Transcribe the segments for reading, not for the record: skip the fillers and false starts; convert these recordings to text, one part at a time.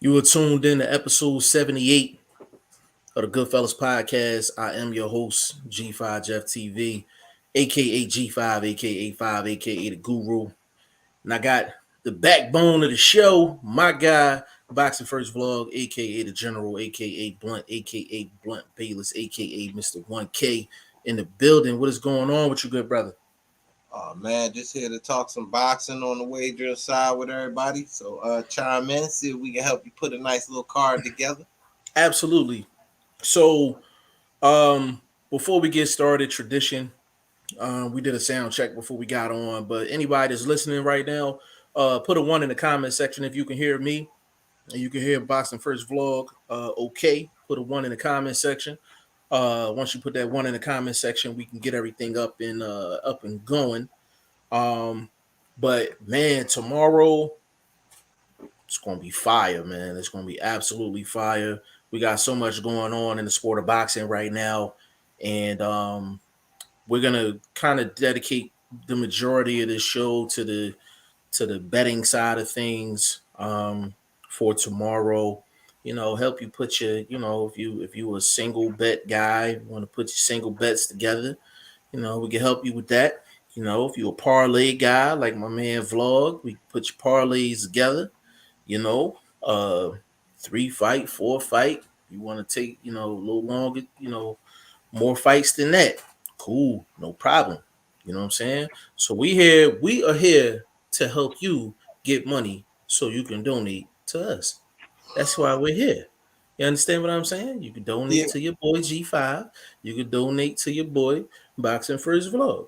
You are tuned in to episode 78 of the Goodfellas podcast. I am your host, G5 Jeff TV, aka G5, aka 5, aka the Guru. And I got the backbone of the show, my guy, Boxing First Vlog, aka the General, aka Blunt Bayless, aka Mr. 1K in the building. What is going on with you, good brother? Oh man, just here to talk some boxing on the wager side with everybody. So chime in, see if we can help you put a nice little card together. Absolutely. So, before we get started, tradition. We did a sound check before we got on, but anybody that's listening right now, put a one in the comment section if you can hear me and you can hear Boxing First Vlog. Okay, put a one in the comment section. Once you put that one in the comment section, we can get everything up and going. But man, tomorrow it's gonna be fire, man. It's gonna be absolutely fire. We got so much going on in the sport of boxing right now, and we're gonna kind of dedicate the majority of this show to the betting side of things for tomorrow. You know, help you put your, if you a single bet guy, want to put your single bets together. You know, we can help you with that. You know, if you're a parlay guy like my man Vlog, we put your parlays together. You know, 3 fight, 4 fight. You want to take, a little longer, more fights than that. Cool, no problem. You know what I'm saying? So we are here to help you get money so you can donate to us. That's why we're here. You understand what I'm saying? You can donate Yeah, to your boy G5. You can donate to your boy Boxing First Vlog.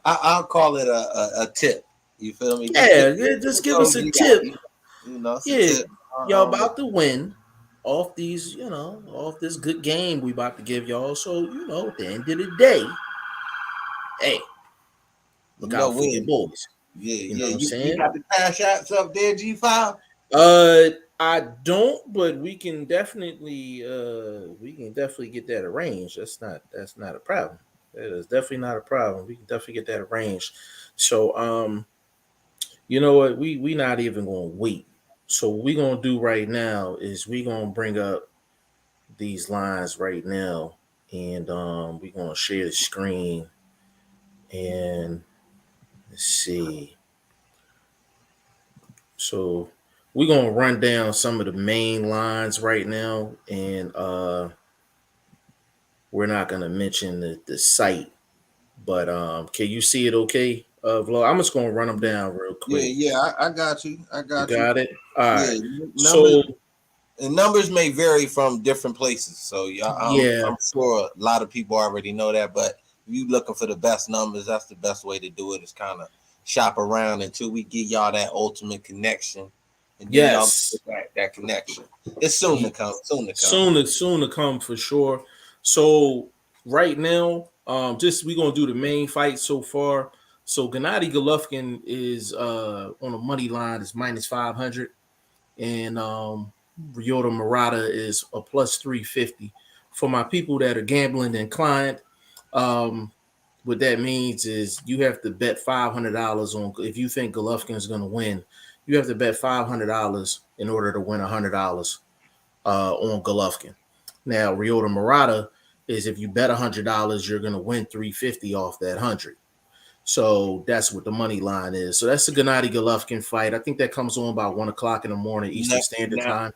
I'll call it a tip. You feel me? Just Yeah, tip. yeah, just give So us a you got, tip. it's a Yeah, tip. y'all about to win off these, off this good game we about to give y'all. So, at the end of the day, hey, look You know out for your when. boys. Yeah, You know yeah. what I'm You saying? got the cash apps up there, G5. I don't, but we can definitely get that arranged. That's not a problem. That is definitely not a problem. We can definitely get that arranged. So you know what? We not even gonna wait. So what we gonna do right now is we gonna bring up these lines right now, and we gonna share the screen and let's see. So we're gonna run down some of the main lines right now, and we're not gonna mention the site, but can you see it? Okay, Vlog. I'm just gonna run them down real Yeah, quick. yeah. I got you. I You got you. got it. All right. Yeah, numbers. So And numbers may vary from different places. So yeah, yeah, I'm sure a lot of people already know that. But if you looking for the best numbers, that's the best way to do it. Is kind of shop around until we give y'all that ultimate connection, and then y'all yes. get that connection. It's soon to come. Soon to come. Soon to come for sure. So right now, just we gonna do the main fight so far. So Gennady Golovkin is on a money line is -500, and Ryota Murata is a +350. For my people that are gambling inclined, um, what that means is you have to bet $500 on if you think Golovkin is going to win. You have to bet $500 in order to win $100 on Golovkin. Now, Ryota Murata is if you bet $100, you're going to win 350 off that 100. So that's what the money line is. So that's the Gennady Golovkin fight. I think that comes on about 1 o'clock in the morning Eastern Standard Now, Time.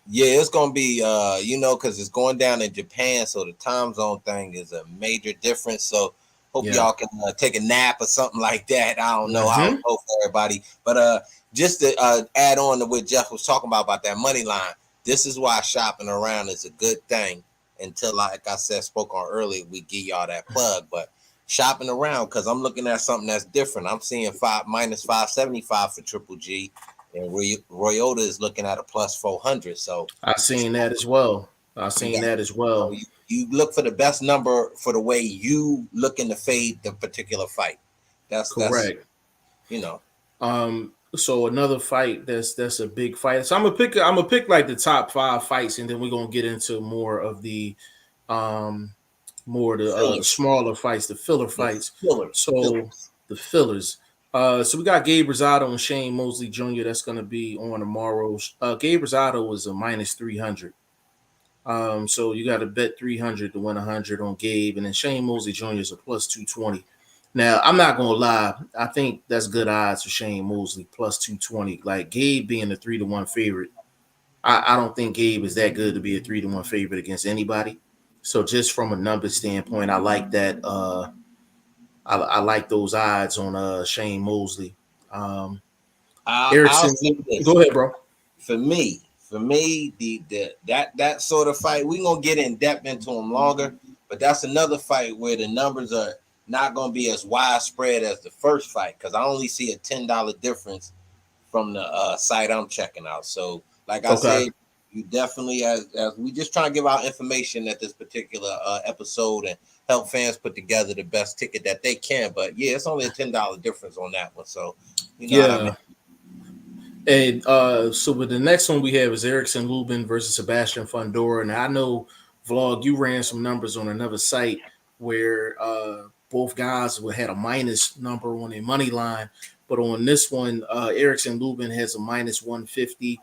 yeah, it's gonna be because it's going down in Japan, so the time zone thing is a major difference. So hope Yeah. y'all can take a nap or something like that. I don't know how Mm-hmm. it goes for everybody, but just to add on to what Jeff was talking about that money line. This is why shopping around is a good thing. Until, like I said, spoke on earlier, we give y'all that plug, but shopping around because I'm looking at something that's different. I'm seeing -575 for Triple G, and Royota is looking at a +400. So I seen that as well. I you seen got that as well. you look for the best number for the way you looking to fade the particular fight. That's Correct. you know So another fight that's a big fight. So I'm gonna pick like the top 5 fights, and then we're gonna get into um more of the fillers, smaller fights, the filler the fights. fillers, So fillers. the fillers. So we got Gabe Rosado and Shane Mosley Jr. That's going to be on tomorrow. Gabe Rosado was a minus 300. So you got to bet 300 to win 100 on Gabe, and then Shane Mosley Jr. is a plus 220. Now I'm not gonna lie, I think that's good odds for Shane Mosley plus 220. Like Gabe being a 3-1 favorite, I don't think Gabe is that good to be a 3-1 favorite against anybody. So just from a number standpoint, I like that. I like those odds on Shane Mosley. Um, I'll Erickson, say this. go ahead, bro. For me, the that sort of fight, we gonna get in depth into them longer, but that's another fight where the numbers are not gonna be as widespread as the first fight because I only see a $10 difference from the site I'm checking out. So, like I Okay. said, you definitely as we just trying to give out information at this particular episode and help fans put together the best ticket that they can. But yeah, it's only a $10 difference on that one. So, you know what I mean. Yeah. And so with the next one we have is Erickson Lubin versus Sebastian Fundora. Now I know Vlog, you ran some numbers on another site where both guys had a minus number on their money line, but on this one, Erickson Lubin has a minus 150,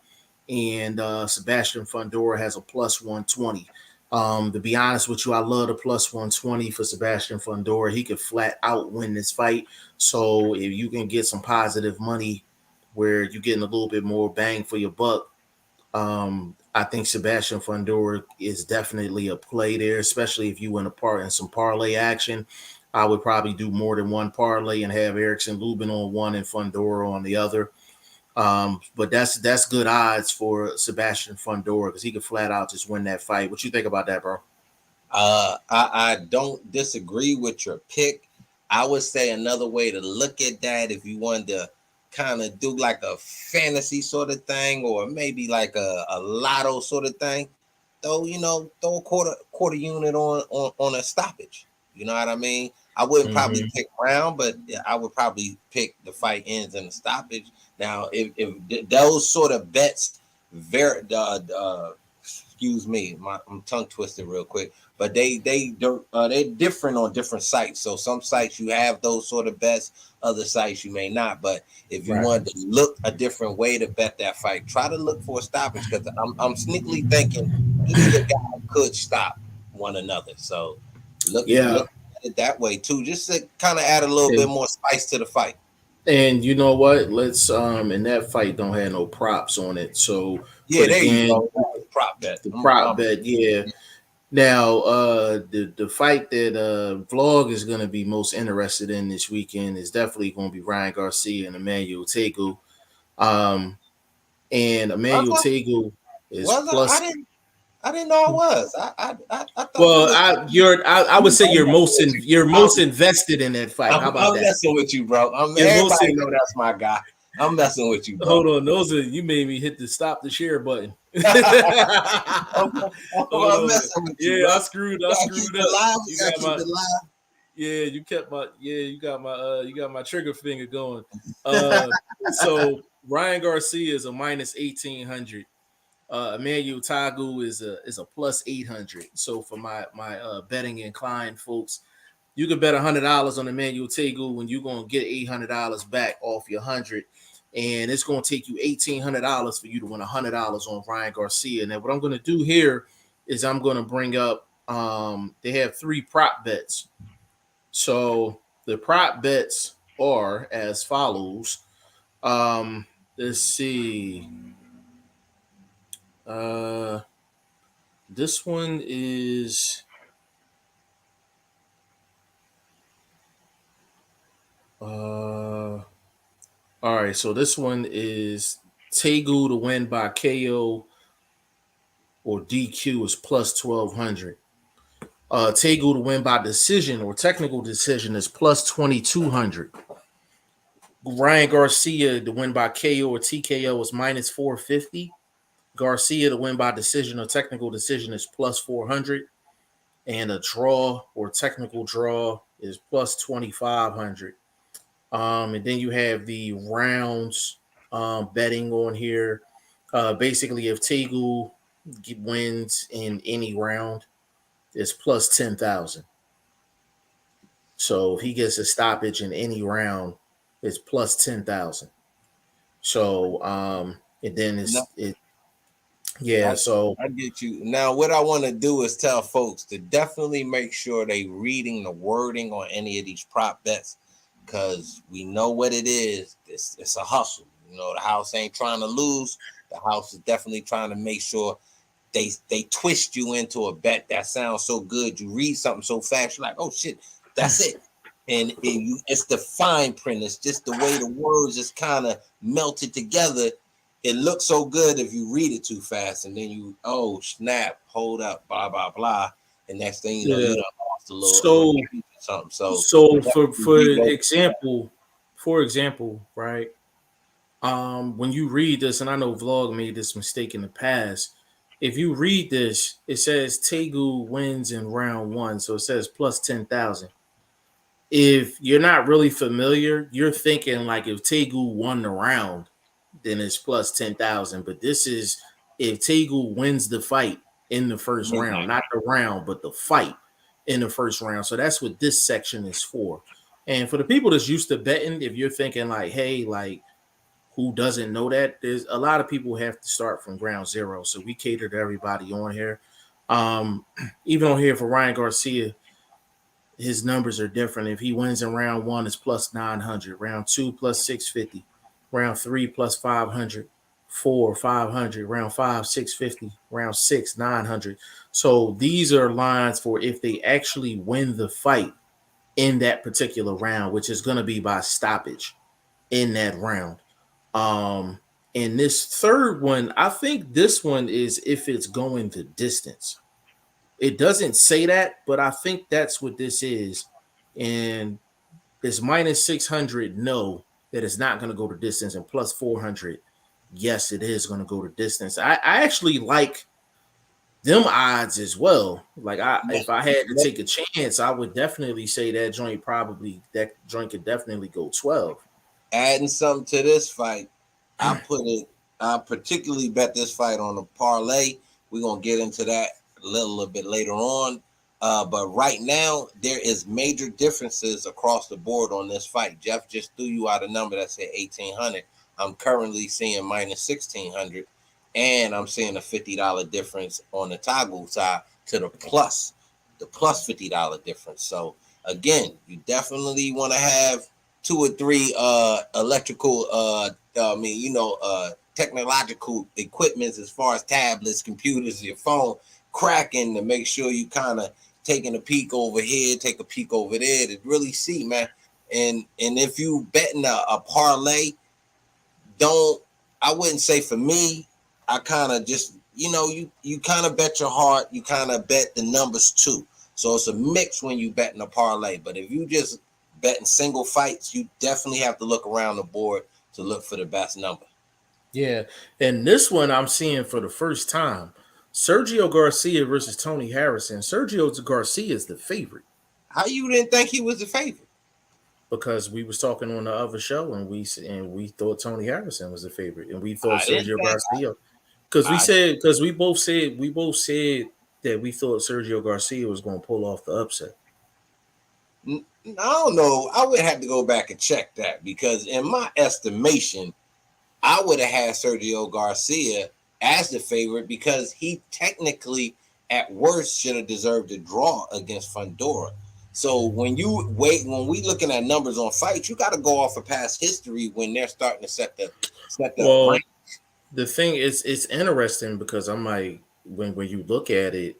and Sebastian Fundora has a plus 120. To be honest with you, I love the plus 120 for Sebastian Fundora. He could flat out win this fight. So if you can get some positive money where you're getting a little bit more bang for your buck. I think Sebastian Fundora is definitely a play there, especially if you win a part in some parlay action. I would probably do more than one parlay and have Erickson Lubin on one and Fundora on the other. But that's good odds for Sebastian Fundora because he could flat out just win that fight. What you think about that, bro? I don't disagree with your pick. I would say another way to look at that, if you wanted to kind of do like a fantasy sort of thing, or maybe like a lotto sort of thing, throw a quarter unit on a stoppage. You know what I mean? I wouldn't probably Mm-hmm. pick round, but I would probably pick the fight ends in the stoppage. Now, if those sort of bets, very excuse me, I'm tongue twisted real quick, but they're different on different sites. So some sites you have those sort of bets, other sites you may not. But if you Right. want to look a different way to bet that fight, try to look for a stoppage because I'm sneakily thinking either guy could stop one another. So Yeah. look at it that way too, just to kind of add a little bit And, more spice to the fight. and you know what? Let's and that fight don't have no props on it. So, Yeah, but there you again, go. Prop bet. the prop bet, yeah. Now, the fight that Vlog is going to be most interested in this weekend is definitely going to be Ryan Garcia and Emmanuel Tagoe. Um, and Was Emmanuel I? Tagoe is Was I? plus. I didn't know I was. I thought you Well, was. I would say I'm messing with you. you're most invested in that fight. How about I'm that? messing with you, bro. You're most Everybody know that's my guy. I'm messing with you, bro. hold on, those are you made me hit the stop the share button. I'm, Hold I'm on. messing with you, Yeah, bro. We I gotta keep screwed it up. live. You We gotta got keep my it live. yeah, you got my trigger finger going. Uh so Ryan Garcia is a minus 1800. Emmanuel Tagu is a plus 800. So for my betting inclined folks, you can bet $100 on Emmanuel Tagu when you're gonna get $800 back off your 100, and it's gonna take you $1,800 for you to win $100 on Ryan Garcia. Now, what I'm gonna do here is I'm gonna bring up they have three prop bets. So the prop bets are as follows. Um, let's see. Uh, this one is all right. So this one is Tegu to win by KO or DQ is plus 1200. Tegu to win by decision or technical decision is plus 2200. Ryan Garcia to win by KO or TKO is minus 450. Garcia to win by decision or technical decision is plus 400. And a draw or technical draw is plus 2500. And then you have the rounds betting on here. Basically, if Tegu wins in any round, it's plus 10,000. So if he gets a stoppage in any round, it's plus 10,000. So and then No, it yeah, I so I get you. Now, what I want to do is tell folks to definitely make sure they reading the wording on any of these prop bets, because we know what it is. It's a hustle. You know, the house ain't trying to lose. The house is definitely trying to make sure they twist you into a bet that sounds so good. You read something so fast, you're like, oh shit, that's it. And it's the fine print. It's just the way the words is kind of melted together. It looks so good if you read it too fast, and then you, oh snap, hold up, blah blah blah, and next thing you know, yeah. you done lost a little So piece or something. So so definitely for read those. example, right? When you read this, and I know Vlog made this mistake in the past. If you read this, it says Tagoe wins in round one, so it says plus 10,000. If you're not really familiar, you're thinking like if Tagoe won the round, then it's plus 10,000. But this is if Tagoe wins the fight in the first Yeah, round, not the round, but the fight in the first round. So that's what this section is for. And for the people that's used to betting, if you're thinking like, hey, like who doesn't know that? There's a lot of people have to start from ground zero. So we cater to everybody on here. Um, Even on here for Ryan Garcia, his numbers are different. If he wins in round one, it's plus 900. Round two, plus 650. Round three, plus 500. Four, 500. Round five, 650. Round six, 900. So these are lines for if they actually win the fight in that particular round, which is going to be by stoppage in that round. Um, and this third one, I think this one is if it's going the distance. It doesn't say that, but I think that's what this is. And this minus 600, no, that it's not going to go to distance. And plus 400, yes, it is going to go to distance. I actually like them odds as well. Like yeah. if I had to take a chance, I would definitely say that joint could definitely go 12. Adding something to this fight, I put it. I particularly bet this fight on a parlay. We're gonna get into that a little bit later on. But right now, there is major differences across the board on this fight. Jeff just threw you out a number that said 1,800. I'm currently seeing minus 1,600, and I'm seeing a $50 difference on the Tagoe side to the plus $50 difference. So again, you definitely want to have two or three electrical technological equipments as far as tablets, computers, your phone cracking to make sure you kind of taking a peek over here, take a peek over there to really see, man. And if you betting a parlay, don't I wouldn't say for me, I kind of just you kind of bet your heart, you kind of bet the numbers too. So it's a mix when you betting a parlay. But if you just betting single fights, you definitely have to look around the board to look for the best number. Yeah. And this one I'm seeing for the first time. Sergio Garcia versus Tony Harrison. Sergio Garcia is the favorite How you didn't think he was the favorite? because we was talking on the other show and we thought Tony Harrison was the favorite and we thought I didn't Sergio think. Garcia because I we both said that we thought Sergio Garcia was going to pull off the upset. I don't know. I would have to go back and check that because in my estimation, I would have had Sergio Garcia as the favorite because he technically, at worst, should have deserved a draw against Fundora. So when we looking at numbers on fights, you got to go off of past history when they're starting to set the Well, rank. the thing is, it's interesting because I'm like, when you look at it,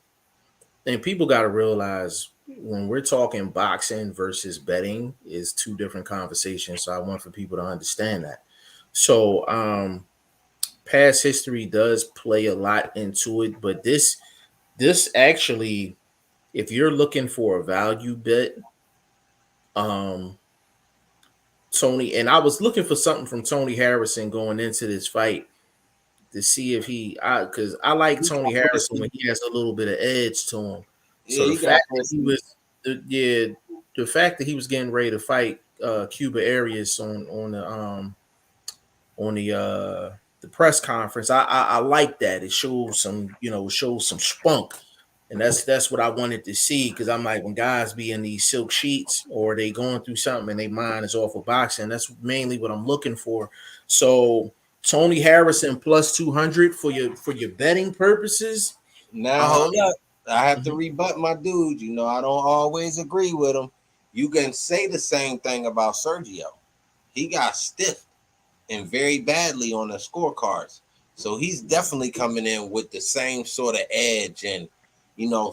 and people got to realize when we're talking boxing versus betting is two different conversations. So I want for people to understand that. So past history does play a lot into it, but this actually, if you're looking for a value bet, um, Tony, and I was looking for something from Tony Harrison going into this fight to see if because I like You Tony got Harrison when Gracie. he has a little bit of edge to him. Yeah, So you got Gracie. the fact that he was getting ready to fight Cuba Arias on the press conference, I like that. It shows some, it shows some spunk. And that's what I wanted to see, because I'm like, when guys be in these silk sheets or they going through something and they mind is off of boxing, that's mainly what I'm looking for. So Tony Harrison plus 200 for your betting purposes. Now Um, hold up. I have to mhm. rebut my dude. You know, I don't always agree with him. You can say the same thing about Sergio. He got stiffed and very badly on the scorecards. So he's definitely coming in with the same sort of edge and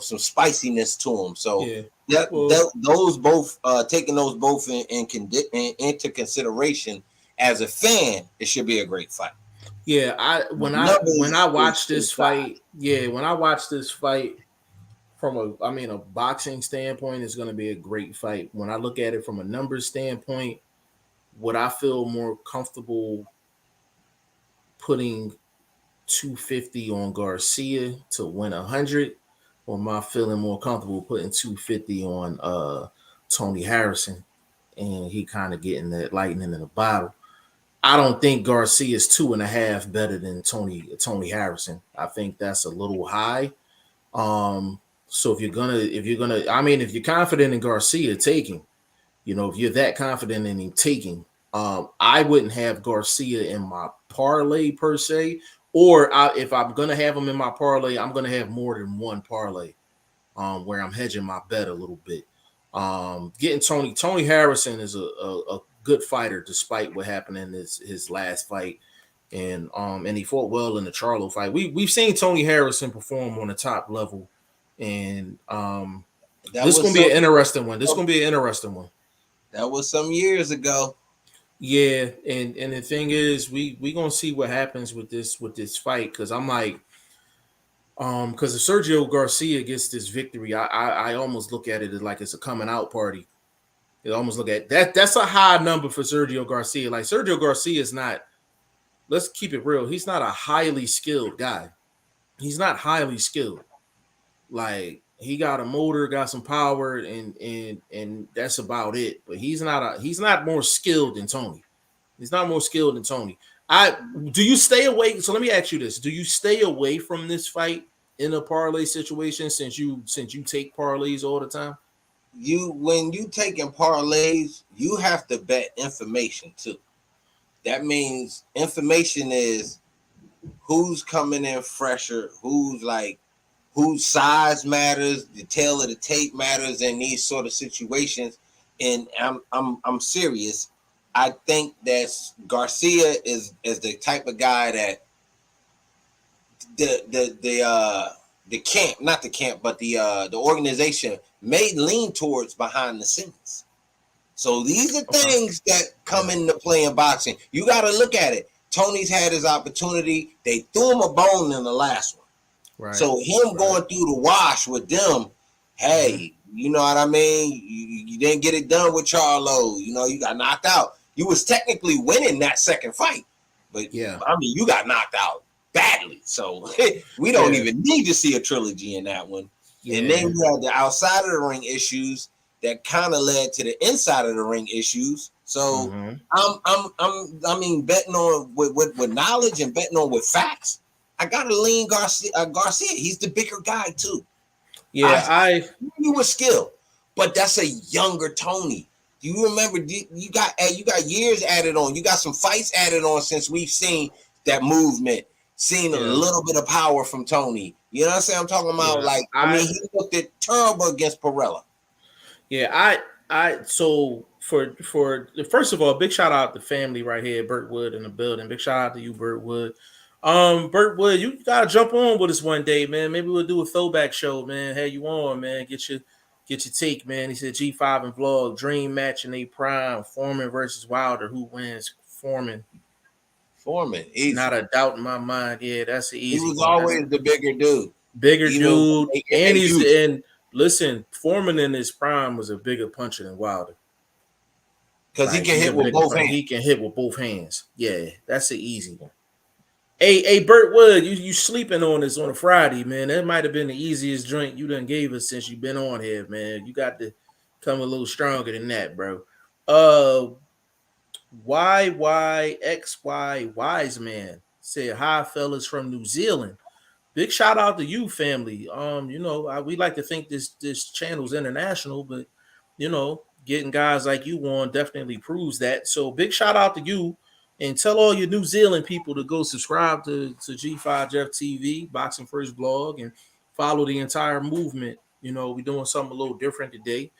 some spiciness to him. So Yeah. Well, those both taking those both into consideration as a fan, it should be a great fight. yeah, The when numbers I is watch to the this side. fight, yeah, when I watch this fight from a boxing standpoint, it's going to be a great fight. When I look at it from a numbers standpoint, would I feel more comfortable putting 250 on Garcia to win 100, or am I feeling more comfortable putting 250 on Tony Harrison and he kind of getting that lightning in the bottle? I don't think Garcia is 2.5 better than Tony Harrison. I think that's a little high. So if you're confident in Garcia taking, if you're that confident in him taking, I wouldn't have Garcia in my parlay per se. Or if I'm gonna have him in my parlay, I'm gonna have more than one parlay, where I'm hedging my bet a little bit. Getting Tony Harrison is a good fighter despite what happened in his last fight, and he fought well in the Charlo fight. We've seen Tony Harrison perform on the top level, and That this is was gonna be some an interesting one. This is gonna be an interesting one. that was some years ago. Yeah, and the thing is, we gonna see what happens with this fight, because I'm like, because if Sergio Garcia gets this victory, I almost look at it as like it's a coming out party. You almost look at that. That's a high number for Sergio Garcia. Like, Sergio Garcia is not. Let's keep it real. He's not a highly skilled guy. He's not highly skilled. Like, he got a motor, got some power, and that's about it. But he's not more skilled than Tony. He's not more skilled than Tony. I Do you stay away? So let me ask you this: do you stay away from this fight in a parlay situation, since you take parlays all the time? When you taking parlays, you have to bet information too. That means information is who's coming in fresher, whose size matters, the tail of the tape matters in these sort of situations. And I'm serious. I think that Garcia is the type of guy that the camp, not the camp, but the organization may lean towards behind the scenes. So these are Okay. things that come Yeah. into play in boxing. You got to look at it. Tony's had his opportunity. They threw him a bone in the last one. Right. So him Right. going through the wash with them, Mm-hmm. hey, you know what I mean? You didn't get it done with Charlo. You got knocked out. You was technically winning that second fight, but Yeah. I mean, you got knocked out badly. So we don't Yeah. even need to see a trilogy in that one. And then Yeah. you had the outside of the ring issues that kind of led to the inside of the ring issues. So Mm-hmm. I mean, betting on with knowledge and betting on with facts. I gotta lean Garcia. Garcia, he's the bigger guy too. Yeah. I you with skill, but that's a younger Tony. Do you remember? You got years added on. You got some fights added on since we've seen that movement, seen a Yeah. little bit of power from Tony. You know what I'm saying? I'm talking about Yeah. like I mean, he looked at terrible against Perella. Yeah. So for first of all, big shout out to family right here, Burt Wood in the building. Big shout out to you, Burt Wood. Burt Wood, you gotta jump on with us one day, man. Maybe we'll do a throwback show, man. Hey, you on, man? Get your take, man. He said G5 and vlog, dream match in a prime, Foreman versus Wilder. Who wins? Foreman. Foreman, Not easy. a doubt in my mind. Yeah, that's an He easy was one. That's always the bigger dude, bigger even dude, in and their he's youth. and listen, Foreman in his prime was a bigger puncher than Wilder. Because he Like, can he's a hit with bigger both puncher. hands. He can hit with both hands. Yeah, that's an easy one. Hey, Burt Wood, you sleeping on this on a Friday, man? That might have been the easiest drink you done gave us since you've been on here, man. You got to come a little stronger than that, bro. Uh, YYXY Wise Man said, "Hi, fellas from New Zealand. big shout out to you, family. We like to think this channel's international, but getting guys like you on definitely proves that. So big shout out to you, and tell all your New Zealand people to go subscribe to G5 Jeff TV, Boxing First Vlog, and follow the entire movement. We're doing something a little different today.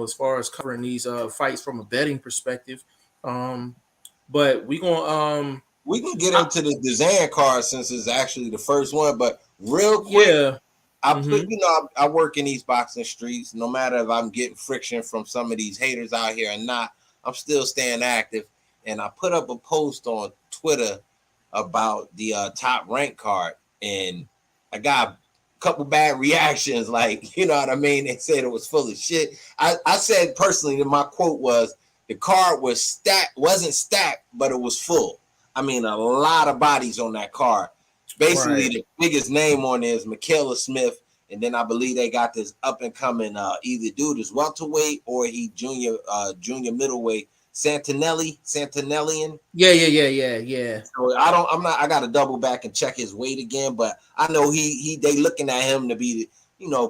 As far as covering these fights from a betting perspective. But we gonna We can get into the Dazan card since it's actually the first one, but real quick, yeah. I put, Mm-hmm. I work in these boxing streets. No matter if I'm getting friction from some of these haters out here or not, I'm still staying active. And I put up a post on Twitter about the top rank card, and I got a couple bad reactions. Like, you know what I mean? They said it was full of shit. I said personally that my quote was the card wasn't stacked, but it was full. I mean, a lot of bodies on that card. Basically, Right. the biggest name on there is Michaela Smith, and then I believe they got this up and coming either dude is welterweight or he junior middleweight Santinellian. Yeah. So I got to double back and check his weight again, but I know they looking at him to be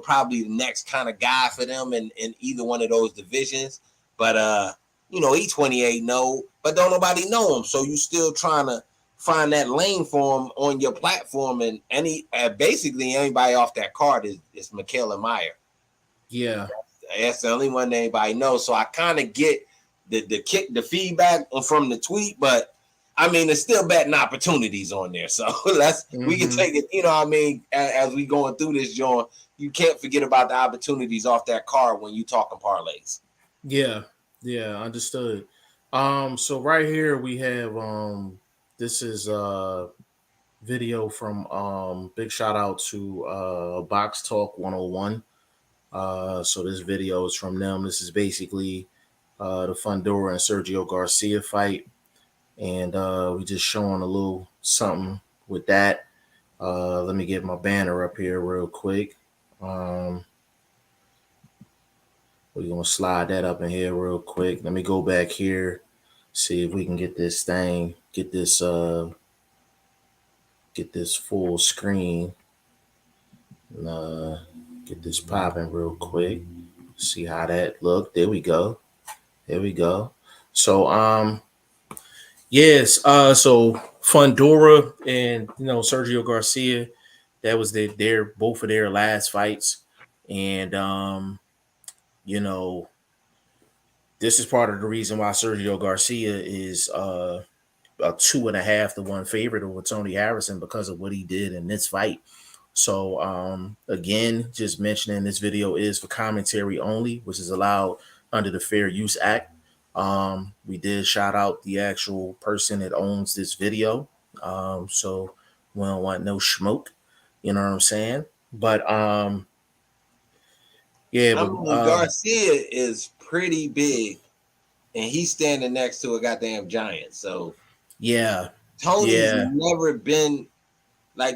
probably the next kind of guy for them in either one of those divisions. But he 28 but don't nobody know him, so you still trying to find that lane for him on your platform, and basically anybody off that card is Michaela Meyer. Yeah. That's the only one that anybody knows. So I kind of get the feedback from the tweet, but I mean, there's still betting opportunities on there. So we can take it, as we going through this, John. You can't forget about the opportunities off that card when you talking parlays. Yeah. Understood. So right here we have this is video from big shout out to Box Talk 101. So this video is from them. This is basically the Fundora and Sergio Garcia fight, and we just showing a little something with that. Let me get my banner up here real quick. We're gonna slide that up in here real quick. Let me go back here, see if we can get this thing, get this full screen, and get this popping real quick. See how that look. There we go. So yes, so Fundora and Sergio Garcia, that was their both of their last fights. And you know, this is part of the reason why Sergio Garcia is a 2.5-1 favorite over Tony Harrison because of what he did in this fight. So again, just mentioning this video is for commentary only, which is allowed under the Fair Use Act. We did shout out the actual person that owns this video. So we don't want no smoke, you know what I'm saying? But yeah, I but mean, Garcia is pretty big, and he's standing next to a goddamn giant. So yeah, Tony's yeah. never been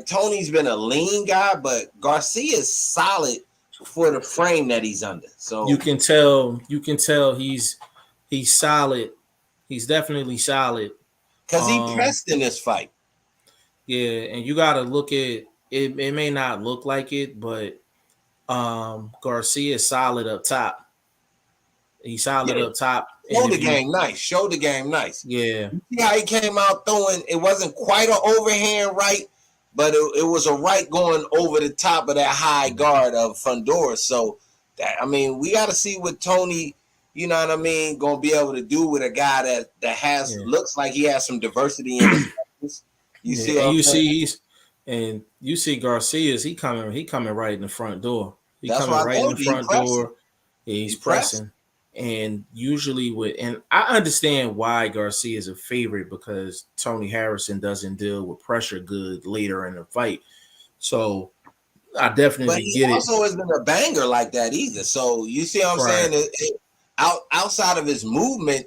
Tony's been a lean guy, but Garcia's solid for the frame that he's under. So You can tell he's solid. He's definitely solid. because he Um, pressed in this fight. yeah, and you gotta look at it. It may not look like it, but Garcia is solid up top. He's solid Yeah, up top. And show the if you game nice. Show the game nice. yeah, You see how he came out throwing? It wasn't quite an overhand right, but it was a right going over the top of that high guard of Fundora. So we got to see what Tony, you know what I mean, gonna be able to do with a guy that has yeah. looks like he has some diversity in his practice. You Yeah, see and what I'm you saying? see Garcia's he coming right in the front door. He That's coming why I right in the told you he front pressing. door. Yeah, he's He pressing. pressing. And usually and I understand why Garcia is a favorite because Tony Harrison doesn't deal with pressure good later in the fight. So I But definitely he get it. also isn't a banger like that either. So you see what I'm Right. saying? Outside of his movement,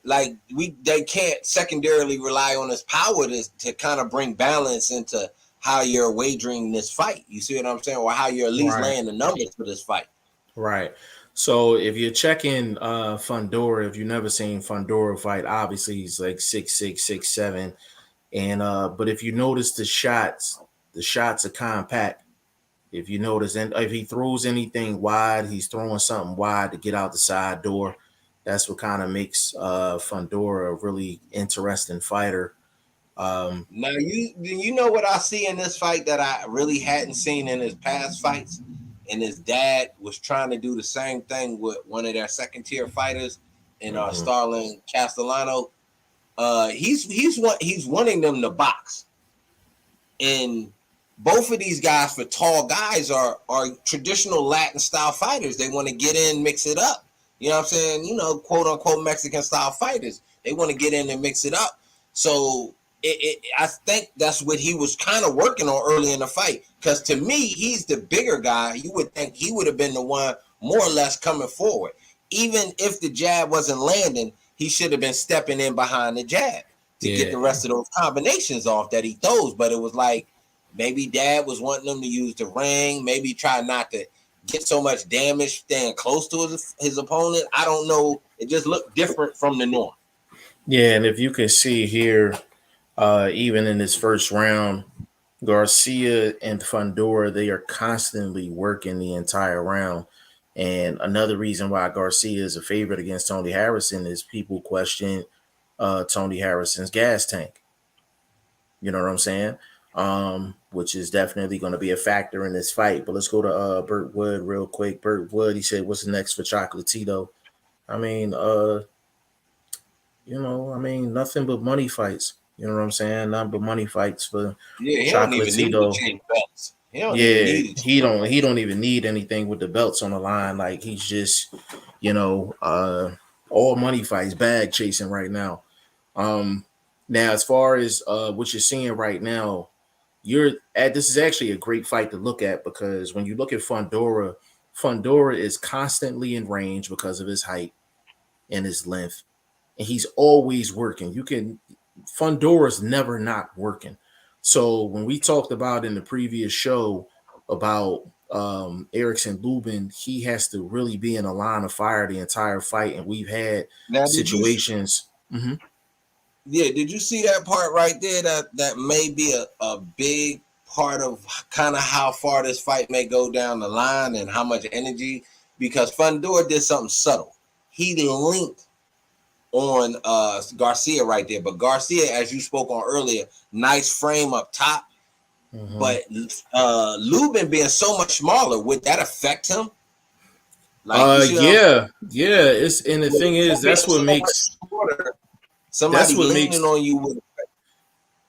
they can't secondarily rely on his power to kind of bring balance into how you're wagering this fight. You see what I'm saying? Or how you're at least Right. laying the numbers for this fight. Right. So if you're checking Fundora, if you've never seen Fundora fight, obviously he's like 6'6", 6'7". And but if you notice the shots, the shots are compact. If you notice, and if he throws anything wide, he's throwing something wide to get out the side door. That's what kind of makes Fundora a really interesting fighter. Um, Now you know what I see in this fight that I really hadn't seen in his past fights, and his dad was trying to do the same thing with one of their second tier fighters in mhm. Starlin Castellano. He's wanting them to box, and both of these guys for tall guys are traditional Latin style fighters. They want to get in, mix it up. You know what I'm saying? You know, quote unquote Mexican style fighters. They want to get in and mix it up. So I think that's what he was kind of working on early in the fight. Because to me, he's the bigger guy. You would think he would have been the one more or less coming forward. Even if the jab wasn't landing, he should have been stepping in behind the jab to get Yeah, the rest of those combinations off that he throws. But it was like maybe dad was wanting them to use the ring, maybe try not to get so much damage staying close to his opponent. I don't know. It just looked different from the norm. yeah, and if you can see here, even in this first round, Garcia and Fundora, they are constantly working the entire round. And another reason why Garcia is a favorite against Tony Harrison is people question Tony Harrison's gas tank. You know what I'm saying? Which is definitely going to be a factor in this fight. But let's go to Burt Wood real quick. Burt Wood, he said, "What's next for Chocolatito?" I mean, nothing but money fights. You know what I'm saying? Nothing but money fights for Yeah, he don't even need to Chocolatito. change belts. He don't even Yeah, need it. he don't even need anything with the belts on the line. Like he's just, you know, all money fights, bag chasing right now. Um Now as far as what you're seeing right now, you're at this is actually a great fight to look at because when you look at Fundora, Fundora is constantly in range because of his height and his length, and he's always working. You can Fundora's never not working. So when we talked about in the previous show about Erickson Lubin, he has to really be in a line of fire the entire fight, and we've had Now, situations. Mhm. did you see that part right there? That may be a big part of kind of how far this fight may go down the line and how much energy. Because Fundora did something subtle. He linked on Garcia right there. But Garcia, as you spoke on earlier, nice frame up top. Mhm. But Lubin being so much smaller, would that affect him? Like you see what I'm Yeah, yeah. It's and the thing saying? is, Him being so much shorter, that's somebody what leaning makes on you would.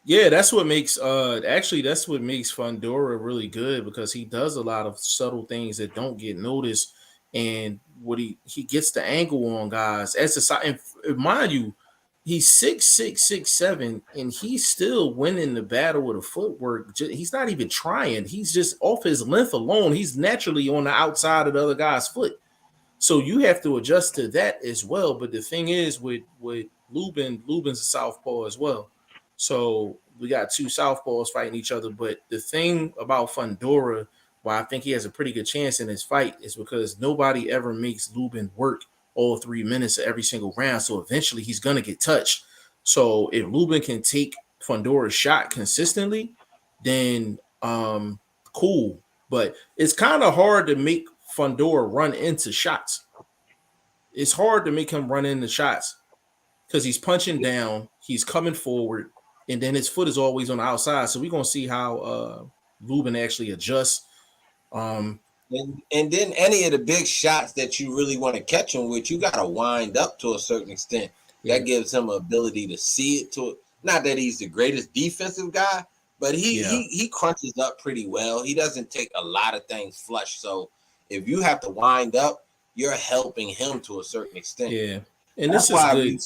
yeah, that's what makes actually that's what makes Fundora really good because he does a lot of subtle things that don't get noticed, and what he gets the angle on guys as a side. And mind you, he's 6'6", 6'7", and he's still winning the battle with a footwork. He's not even trying. He's just off his length alone. He's naturally on the outside of the other guy's foot. So you have to adjust to that as well. But the thing is, with Lubin's a southpaw as well. So we got two southpaws fighting each other. But the thing about Fundora, why I think he has a pretty good chance in this fight, is because nobody ever makes Lubin work all 3 minutes of every single round. So eventually he's gonna get touched. So if Lubin can take Fundora's shot consistently, then cool. But it's kind of hard to make Fundora run into shots. It's hard to make him run into shots because he's punching down, he's coming forward, and then his foot is always on the outside. So we're gonna see how Lubin actually adjusts. Um, And then any of the big shots that you really want to catch him with, you got to wind up to a certain extent. yeah, That gives him an ability to see it. To not that he's the greatest defensive guy, but yeah, he crunches up pretty well. He doesn't take a lot of things flush. So if you have to wind up, you're helping him to a certain extent. yeah. And That's this is why good.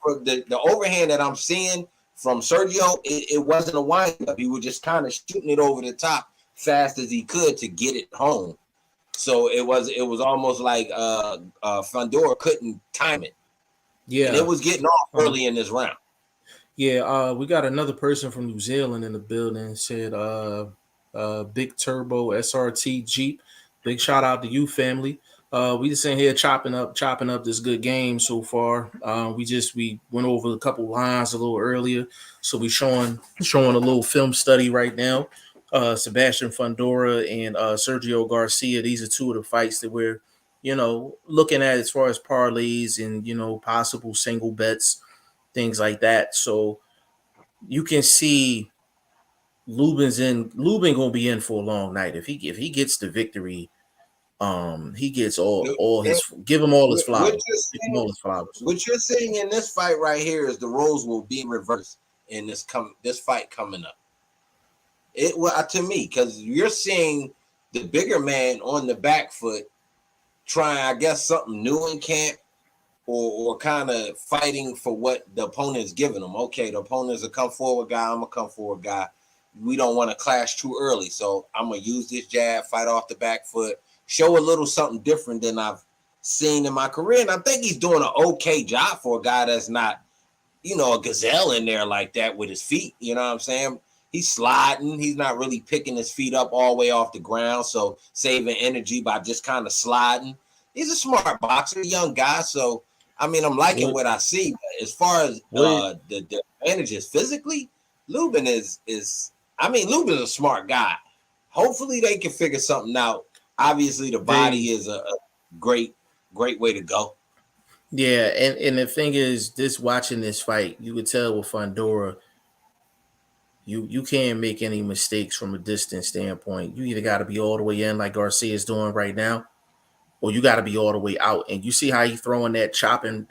for the overhand that I'm seeing from Sergio, it wasn't a wind up. He was just kind of shooting it over the top fast as he could to get it home. So it was almost like Fundora couldn't time it, and it Yeah. was getting off Uh-huh. early in this round. Yeah, we got another person from New Zealand in the building. Said Big Turbo SRT Jeep. Big shout out to you, family. We just in here chopping up this good game so far. We went over a couple lines a little earlier, so we showing a little film study right now. Sebastian Fundora and Sergio Garcia. These are two of the fights that we're, looking at as far as parlays and possible single bets, things like that. So you can see Lubin gonna be in for a long night. If he gets the victory, he gets all his, give him all his What flowers. you're Give him all saying, his flowers. what you're saying in this fight right here is the roles will be reversed in this fight coming up. It well to me because you're seeing the bigger man on the back foot trying, I guess, something new in camp or kind of fighting for what the opponent's giving them. Okay, the opponent's a come forward guy. I'm a come forward guy. We don't want to clash too early, so I'm gonna use this jab, fight off the back foot, show a little something different than I've seen in my career. And I think he's doing an okay job for a guy that's not, a gazelle in there like that with his feet. You know what I'm saying? He's sliding. He's not really picking his feet up all the way off the ground, so saving energy by just kind of sliding. He's a smart boxer, young guy. So, I mean, I'm liking What what I see. But as far as what the advantages physically, Lubin Lubin's a smart guy. Hopefully, they can figure something out. Obviously, the body they is a great way to go. yeah, and the thing is, this watching this fight, you could tell with Fundora, you can't make any mistakes from a distance standpoint. You either got to be all the way in like Garcia is doing right now, or you got to be all the way out. And you see how he throwing that chopping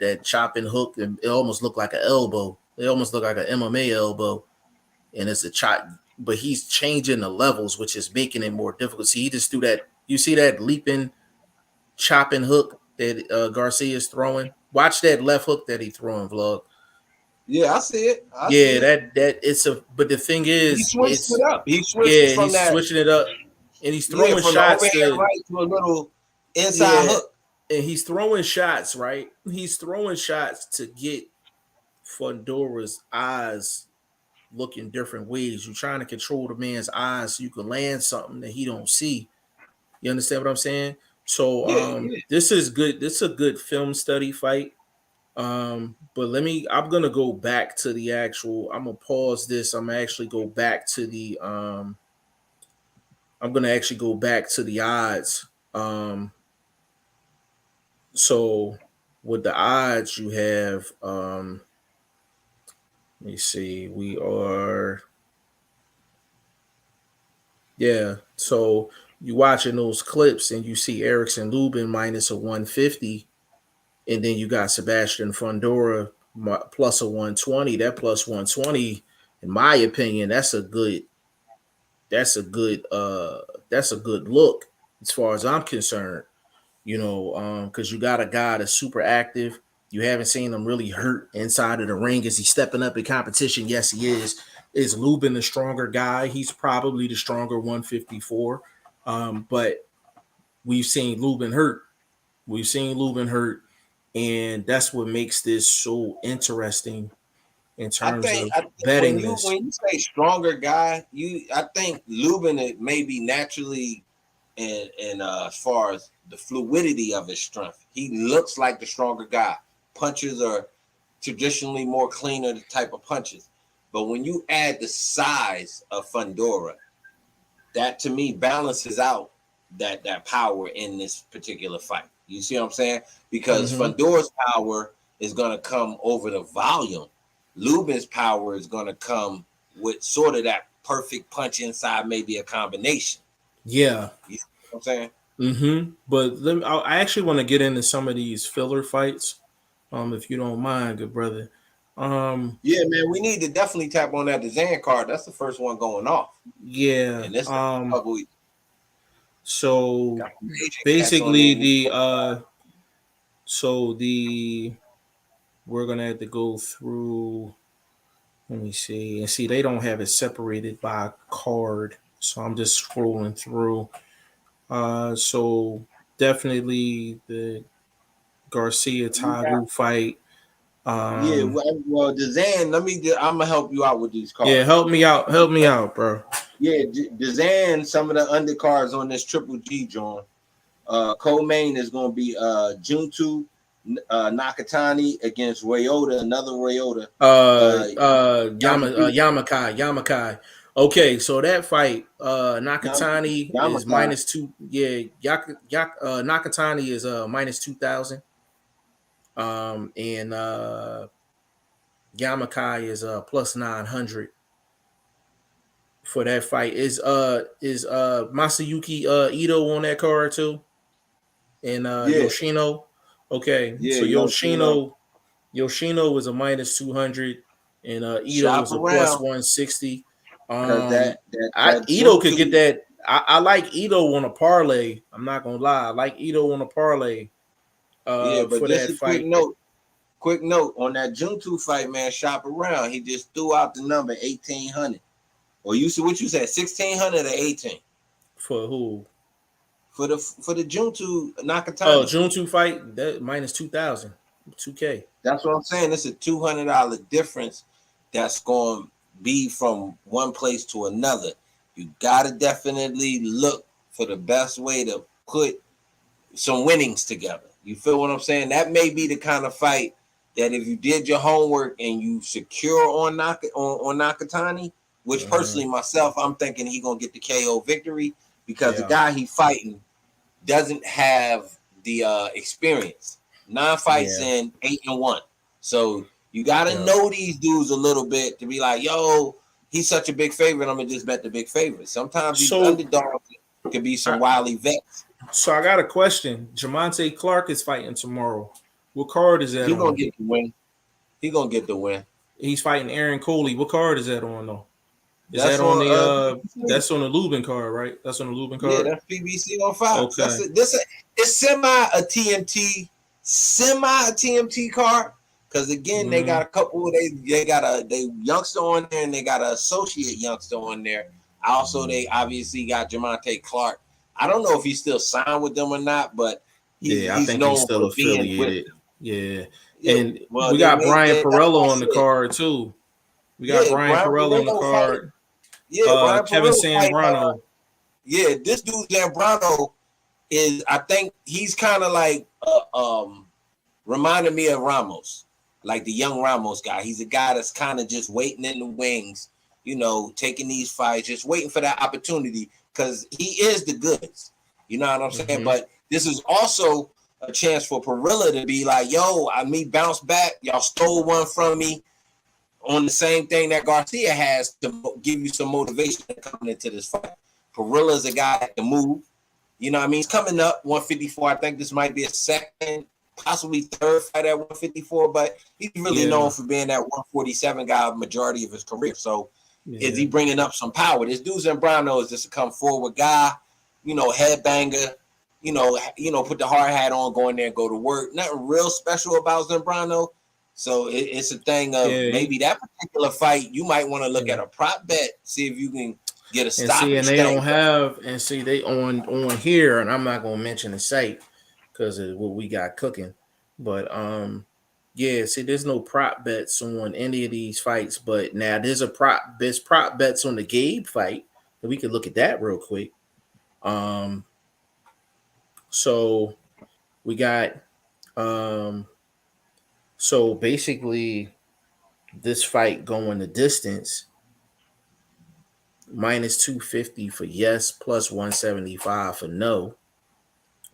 hook, and it almost looked like an elbow. It almost looked like an MMA elbow, and it's a chop. But he's changing the levels, which is making it more difficult. See, he just threw that. You see that leaping, chopping hook that Garcia is throwing. Watch that left hook that he throwing, vlog. Yeah, I see it. I see Yeah, it. that it's a. But the thing He is, switched it it's up. He switched it yeah, from he's that, switching it up, and he's yeah, throwing from the shots overhand to right to a little inside yeah, hook. and he's throwing shots right. He's throwing shots to get Fundora's eyes looking different ways. You're trying to control the man's eyes so you can land something that he don't see. You understand what I'm saying? So Yeah, yeah. this is good. This is a good film study fight. But I'm gonna go back to the actual. I'm gonna pause this. I'm gonna actually go back to the I'm gonna actually go back to the odds. So with the odds you have, let me see, we are yeah. So you watching those clips and you see Erickson Lubin minus a 150, and then you got Sebastian Fundora plus a 120. That plus 120, in my opinion, that's a good that's a good look as far as I'm concerned. Because you got a guy that's super active. You haven't seen him really hurt inside of the ring. Is he stepping up in competition? Yes, he is. Is Lubin the stronger guy? He's probably the stronger 154. But we've seen Lubin hurt. We've seen Lubin hurt, and that's what makes this so interesting in terms of I think betting this. when you say stronger guy, I think Lubin it maybe naturally and as far as the fluidity of his strength, he looks like the stronger guy. Punches are traditionally more cleaner type of punches, but when you add the size of Fundora, that to me balances out that power in this particular fight. You see what I'm saying? Because Mm-hmm. Fundora's power is going to come over the volume. Lubin's power is going to come with sort of that perfect punch inside, maybe a combination. Yeah. You see what I'm saying? But I actually want to get into some of these filler fights, if you don't mind, good brother. Yeah, man, we need to definitely tap on that Dezan card. That's the first one going off. Yeah. And this couple So got major cats on basically there. the we're gonna have to go through. Let me see, and see they don't have it separated by card, so I'm just scrolling through. So definitely the Garcia Tagoe fight. Yeah, Um, well, Dezan, I'm gonna help you out with these yeah, cards. help me out, bro. Yeah, Dezan, some of the undercards on this Triple G joint. Co-main is gonna be Juntu Nakatani against Ryota, another Ryota. Yamakai. Okay, so that fight, Yam- Nakatani is Yamakai. minus two. Yeah, Nakatani is minus 2,000. And Yamakai is plus 900 for that fight. Is Masayuki Ito on that card too? And Yeah, Yoshino. Okay, yeah, so Yoshino. Yoshino is a minus 200, and Ito Shop is a plus around 160. because Um, I that Ito could Juntu. get that. I like Ito on a parlay. I'm not gonna lie. I like Ito on a parlay Yeah, but for just that a quick fight note. Quick note on that Juntu fight, man. Shop around. He just threw out the number 1,800. Or you see what you said, 1,600 or 18 for who? for the Juntu Oh, Nakatani. June 2 fight that minus 2,000, 2K. That's what I'm saying. It's a $200 difference that's going to be from one place to another. You got to definitely look for the best way to put some winnings together. You feel what I'm saying? That may be the kind of fight that if you did your homework and you secure on Nakatani, which Mm-hmm. personally myself, I'm thinking he gonna get the KO victory because the Yeah, guy he fighting doesn't have the experience. 9 fights yeah, in, 8-1. So you gotta yeah. know these dudes a little bit to be like, yo, he's such a big favorite. I'm gonna just bet the big favorite. Sometimes these So underdogs can be some I wily vets. so I got a question. Jamonte Clark is fighting tomorrow. What card is that He gonna on? get the win. He gonna get the win. He's fighting Aaron Coley. What card is that on though? Is that That's on on the PBC. that's on the Lubin card, right? That's on the Lubin Yeah, card. that's PBC on Fox. That's Okay. it. It's semi a TMT card. Cause again, they Mm, got a couple. They got they youngster on there, and they got an associate youngster on there. Also, they obviously got Jamonte Clark. I don't know if he's still signed with them or not, but yeah, I he's think he's known still for being with affiliated. them. Yeah. Yeah. And Well, we got Brian that's Perello why I on the said, card too. We got yeah, Brian Brian Perello on the Perillo fight. card. Yeah, Brian Kevin Perillo fight. Sambrano. Yeah, this dude Zambrano is, I think he's kind of like reminded me of Ramos, like the young Ramos guy. He's a guy that's kind of just waiting in the wings, taking these fights, just waiting for that opportunity because he is the goods. You know what I'm saying? Mm-hmm. But this is also a chance for Perilla to be like, yo, me bounce back. Y'all stole one from me on the same thing that Garcia has to give you some motivation coming into this fight. Perilla is a guy that can move. You know what I mean? He's coming up 154. I think this might be a second, possibly third fight at 154, but he's really known Yeah. for being that 147 guy majority of his career. So is Yeah. he bringing up some power? This dude Zambrano is just a come forward guy, headbanger, put the hard hat on, go in there and go to work. Nothing real special about Zambrano. So it's a thing of Yeah. maybe that particular fight, you might want to look Yeah. at a prop bet, see if you can get a And see, and stoppage they don't thing. have, and see, they on here, and I'm not gonna mention the site because of what we got cooking. But yeah, see, there's no prop bets on any of these fights. But now there's prop bets on the Gabe fight. And we can look at that real quick. Um, so we got um, so basically this fight going the distance minus 250 for yes, plus 175 for no.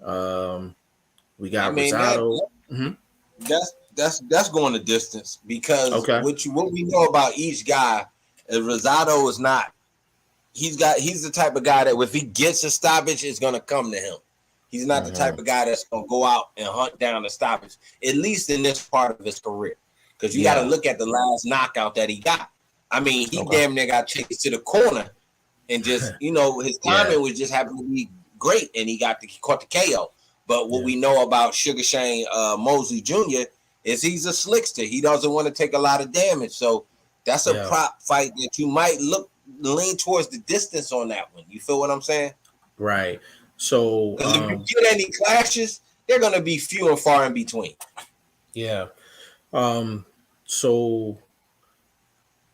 Um, we I got mean that Rosado. Mhm. that's going the distance because Okay. what we know about each guy is Rosado is not. He's the type of guy that if he gets a stoppage, it's gonna come to him. He's not the type Mhm. of guy that's gonna go out and hunt down a stoppage, at least in this part of his career. Because you got to Yeah. look at the last knockout that he got. I mean, he Okay. damn near got chased to the corner and just his Yeah. timing was just happened to be great, and he caught the KO. But what Yeah. we know about Sugar Shane Mosley Jr. is he's a slickster. He doesn't want to take a lot of damage, so that's a Yeah. prop fight that you might lean towards the distance on that one. You feel what I'm saying? Right. So Because if you get any clashes, they're gonna be few and far in between. yeah. Um so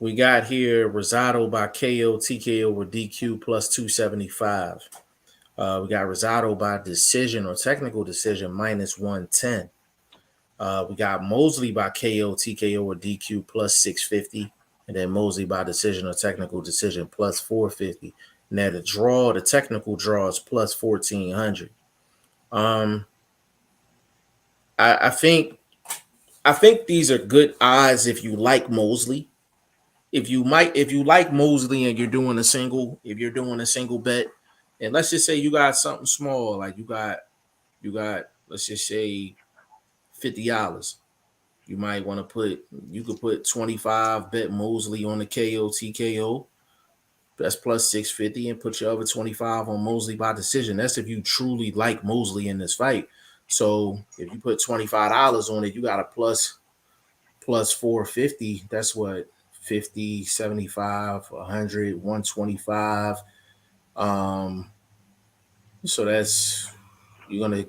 we got here Rosado by KO, TKO, or DQ plus 275. We got Rosado by decision or technical decision minus 110. We got Mosley by KO, TKO, or DQ plus 650. and then Mosley by decision or technical decision plus 450. Now the draw, the technical draw is plus 1400. Um, I think these are good odds if you like Mosley. If you like Mosley and if you're doing a single bet, and let's just say you got something small, like you got let's just say $50. You could put 25 bet Mosley on the KO TKO. That's plus 650 and put your other 25 on Mosley by decision. That's if you truly like Mosley in this fight. So if you put $25 on it, you got a plus 450. That's what 50, 75, 100, 125. Um, so that's you're gonna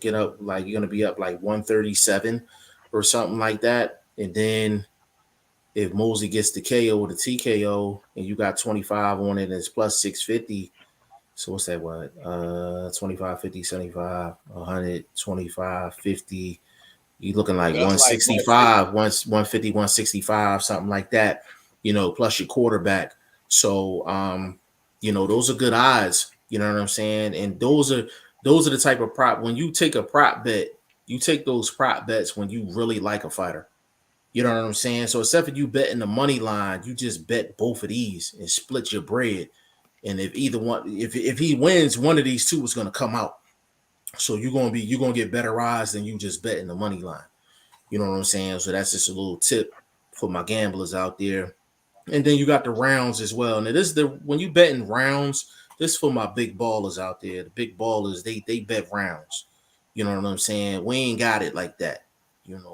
be up like 137 or something like that. And then if Mosley gets the KO or the TKO and you got 25 on it and it's plus 650. So what's that? What? 25, 50, 75, 100, 25, 50. You looking like That's like 165, 150, 165, something like that, plus your quarterback. So those are good odds, you know what I'm saying? And those are the type of prop when you take a prop bet, you take those prop bets when you really like a fighter. You know what I'm saying? So except for you betting the money line, you just bet both of these and split your bread. And if either one, if he wins, one of these two is gonna come out. So you're gonna get better odds than you just betting the money line. You know what I'm saying? So that's just a little tip for my gamblers out there. And then you got the rounds as well. Now this is the when you betting rounds, this for my big ballers out there. The big ballers, they bet rounds. You know what I'm saying? We ain't got it like that.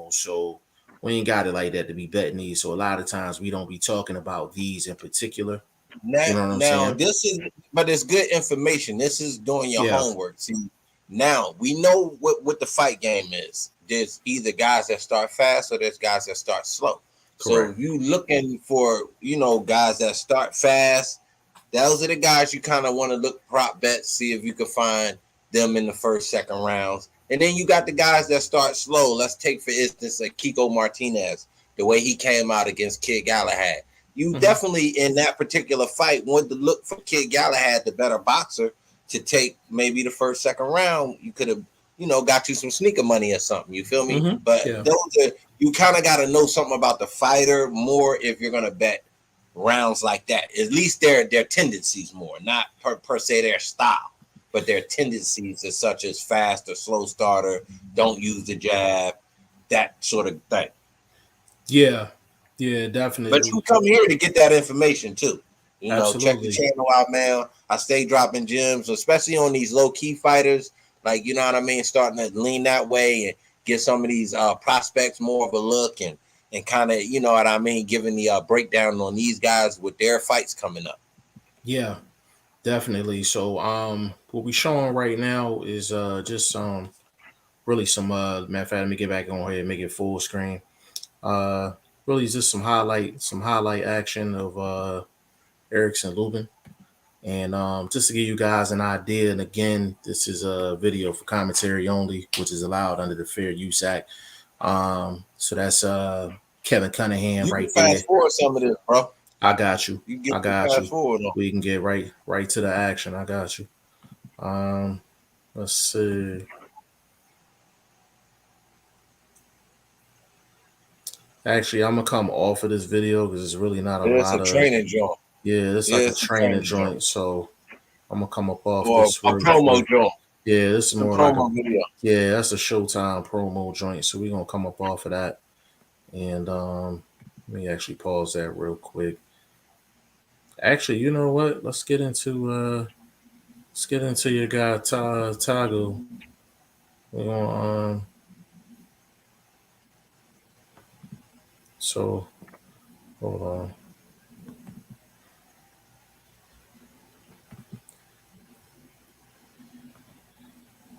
So we ain't got it like that to be betting these. So a lot of times we don't be talking about these in particular. Now, You know what I'm now saying? this is, but it's good information. This is doing your Yeah, homework. See, now we know what the fight game is. There's either guys that start fast or there's guys that start slow. So correct. you looking for guys that start fast. Those are the guys you kind of want to look prop bets, see if you can find them in the first, second rounds. And then you got the guys that start slow. Let's take, for instance, like Kiko Martinez, the way he came out against Kid Galahad. You Mm-hmm. definitely, in that particular fight, wanted to look for Kid Galahad, the better boxer, to take maybe the first, second round. You could have, got you some sneaker money or something. You feel me? Mm-hmm. But Yeah. you kind of got to know something about the fighter more if you're going to bet rounds like that. At least their tendencies more, not per se their style, but their tendencies as such as fast or slow starter, don't use the jab, that sort of thing. Yeah. Yeah, But definitely. you come here to get that information too. Check the Absolutely. channel out, man. I stay dropping gems, especially on these low key fighters. Like, you know what I mean? Starting to lean that way and get some of these prospects more of a look and kind of, you know what I mean, giving the breakdown on these guys with their fights coming up. Yeah, definitely. So what we showing right now is just really some matter of fact, let me get back on here and make it full screen. Uh really just some highlight action of Erickson Lubin. And just to give you guys an idea, and again, this is a video for commentary only, which is allowed under the Fair Use Act. So that's Kevin Cunningham You can right there. fast forward some of this, bro. I got you. You I can get the got fast you. forward on. We can get right to the action. I got you. Um, let's see. Actually, I'm gonna come off of this video because there's really not a Yeah, it's a lot of training joint. yeah. It's Yeah, like a it's a training training joint. joint, so I'm gonna come up off Or this a real promo quick. joint. Yeah, this is It's a more like a promo video. yeah. That's a Showtime promo joint, so we're gonna come up off of that. And let me actually pause that real quick. Actually, you know what? Let's get into your guy Tagoe. We gonna so hold on.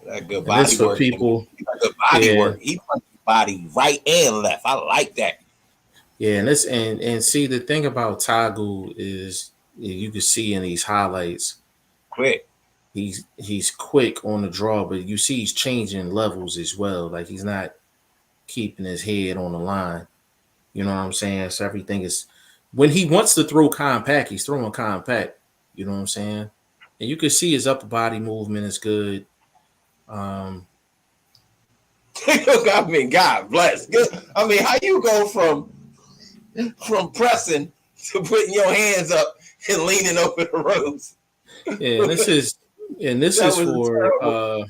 That good And this body for work. people, That good body yeah, work. He punched his body right and left. I like that. yeah, and this and see the thing about Tagu is you can see in these highlights Quick. he's quick on the draw, but you see he's changing levels as well. Like he's not keeping his head on the line. You know what I'm saying? So everything is when he wants to throw compact, he's throwing compact. You know what I'm saying? And you can see his upper body movement is good. Um, I mean, God bless. I mean, how you go from pressing to putting your hands up and leaning over the ropes? yeah, and this That is was a for terrible.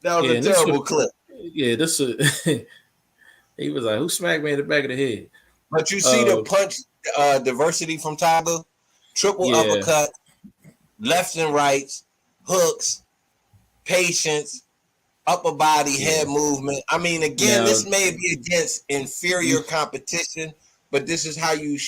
That was yeah, a and this was terrible clip. yeah, this is he was like, who smacked me in the back of the head? But you see the Uh, punch diversity from Tagoe, triple yeah. uppercut, lefts and rights, hooks, patience, upper body, Yeah. head movement. I mean, again, Now this may be against you inferior competition, but this is how you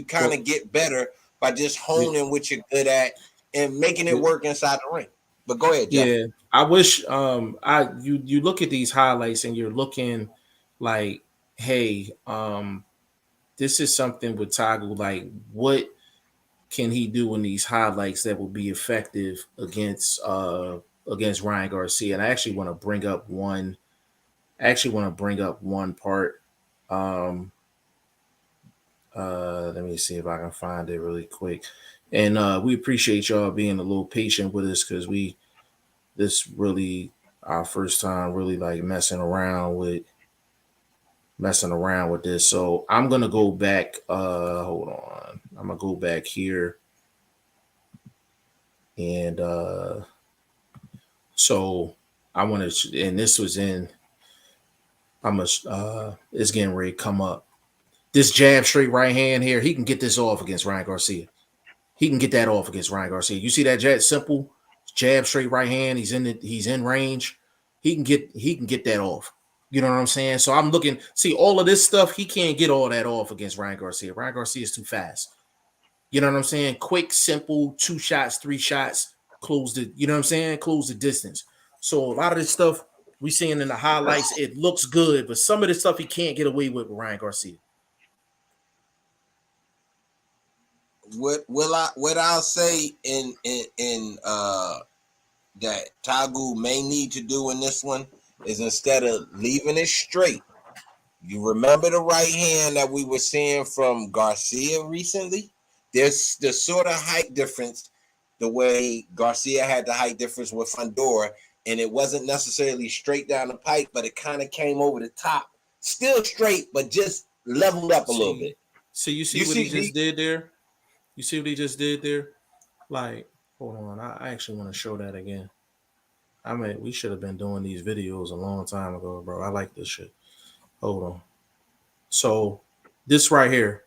kind well, of get better by just we, honing what you're good at and making it we, work inside the ring. But go ahead, Jeff. yeah. I wish I you look at these highlights and you're looking like, hey, this is something with Tagoe. Like, what can he do in these highlights that will be effective against Ryan Garcia? And I actually want to bring up one. I actually want to bring up one part. Um, let me see if I can find it really quick. And we appreciate y'all being a little patient with us because this really our first time really like messing around with this. So I'm gonna go back. Hold on. I'm gonna go back here and so I want to. And this was in. I'm a. It's getting ready to come up. This jab straight right hand here. He can get this off against Ryan Garcia. He can get that off against Ryan Garcia. You see that jab, simple jab, straight right hand. He's in range. He can get that off. You know what I'm saying? So I'm looking, see all of this stuff. He can't get all that off against Ryan Garcia. Ryan Garcia is too fast. You know what I'm saying? Quick, simple, 2 shots, 3 shots, close the. You know what I'm saying? Close the distance. So a lot of this stuff we seeing in the highlights, it looks good, but some of the stuff he can't get away with Ryan Garcia. What I'll say in that Tagoe may need to do in this one is instead of leaving it straight, you remember the right hand that we were seeing from Garcia recently? There's the sort of height difference, the way Garcia had the height difference with Fundora, and it wasn't necessarily straight down the pipe, but it kind of came over the top. Still straight, but just leveled up a little See, bit. you see You what he see just the did there? You see what he just did there? Like, hold on, I actually want to show that again. I mean, we should have been doing these videos a long time ago, bro. I like this shit. Hold on. So this right here,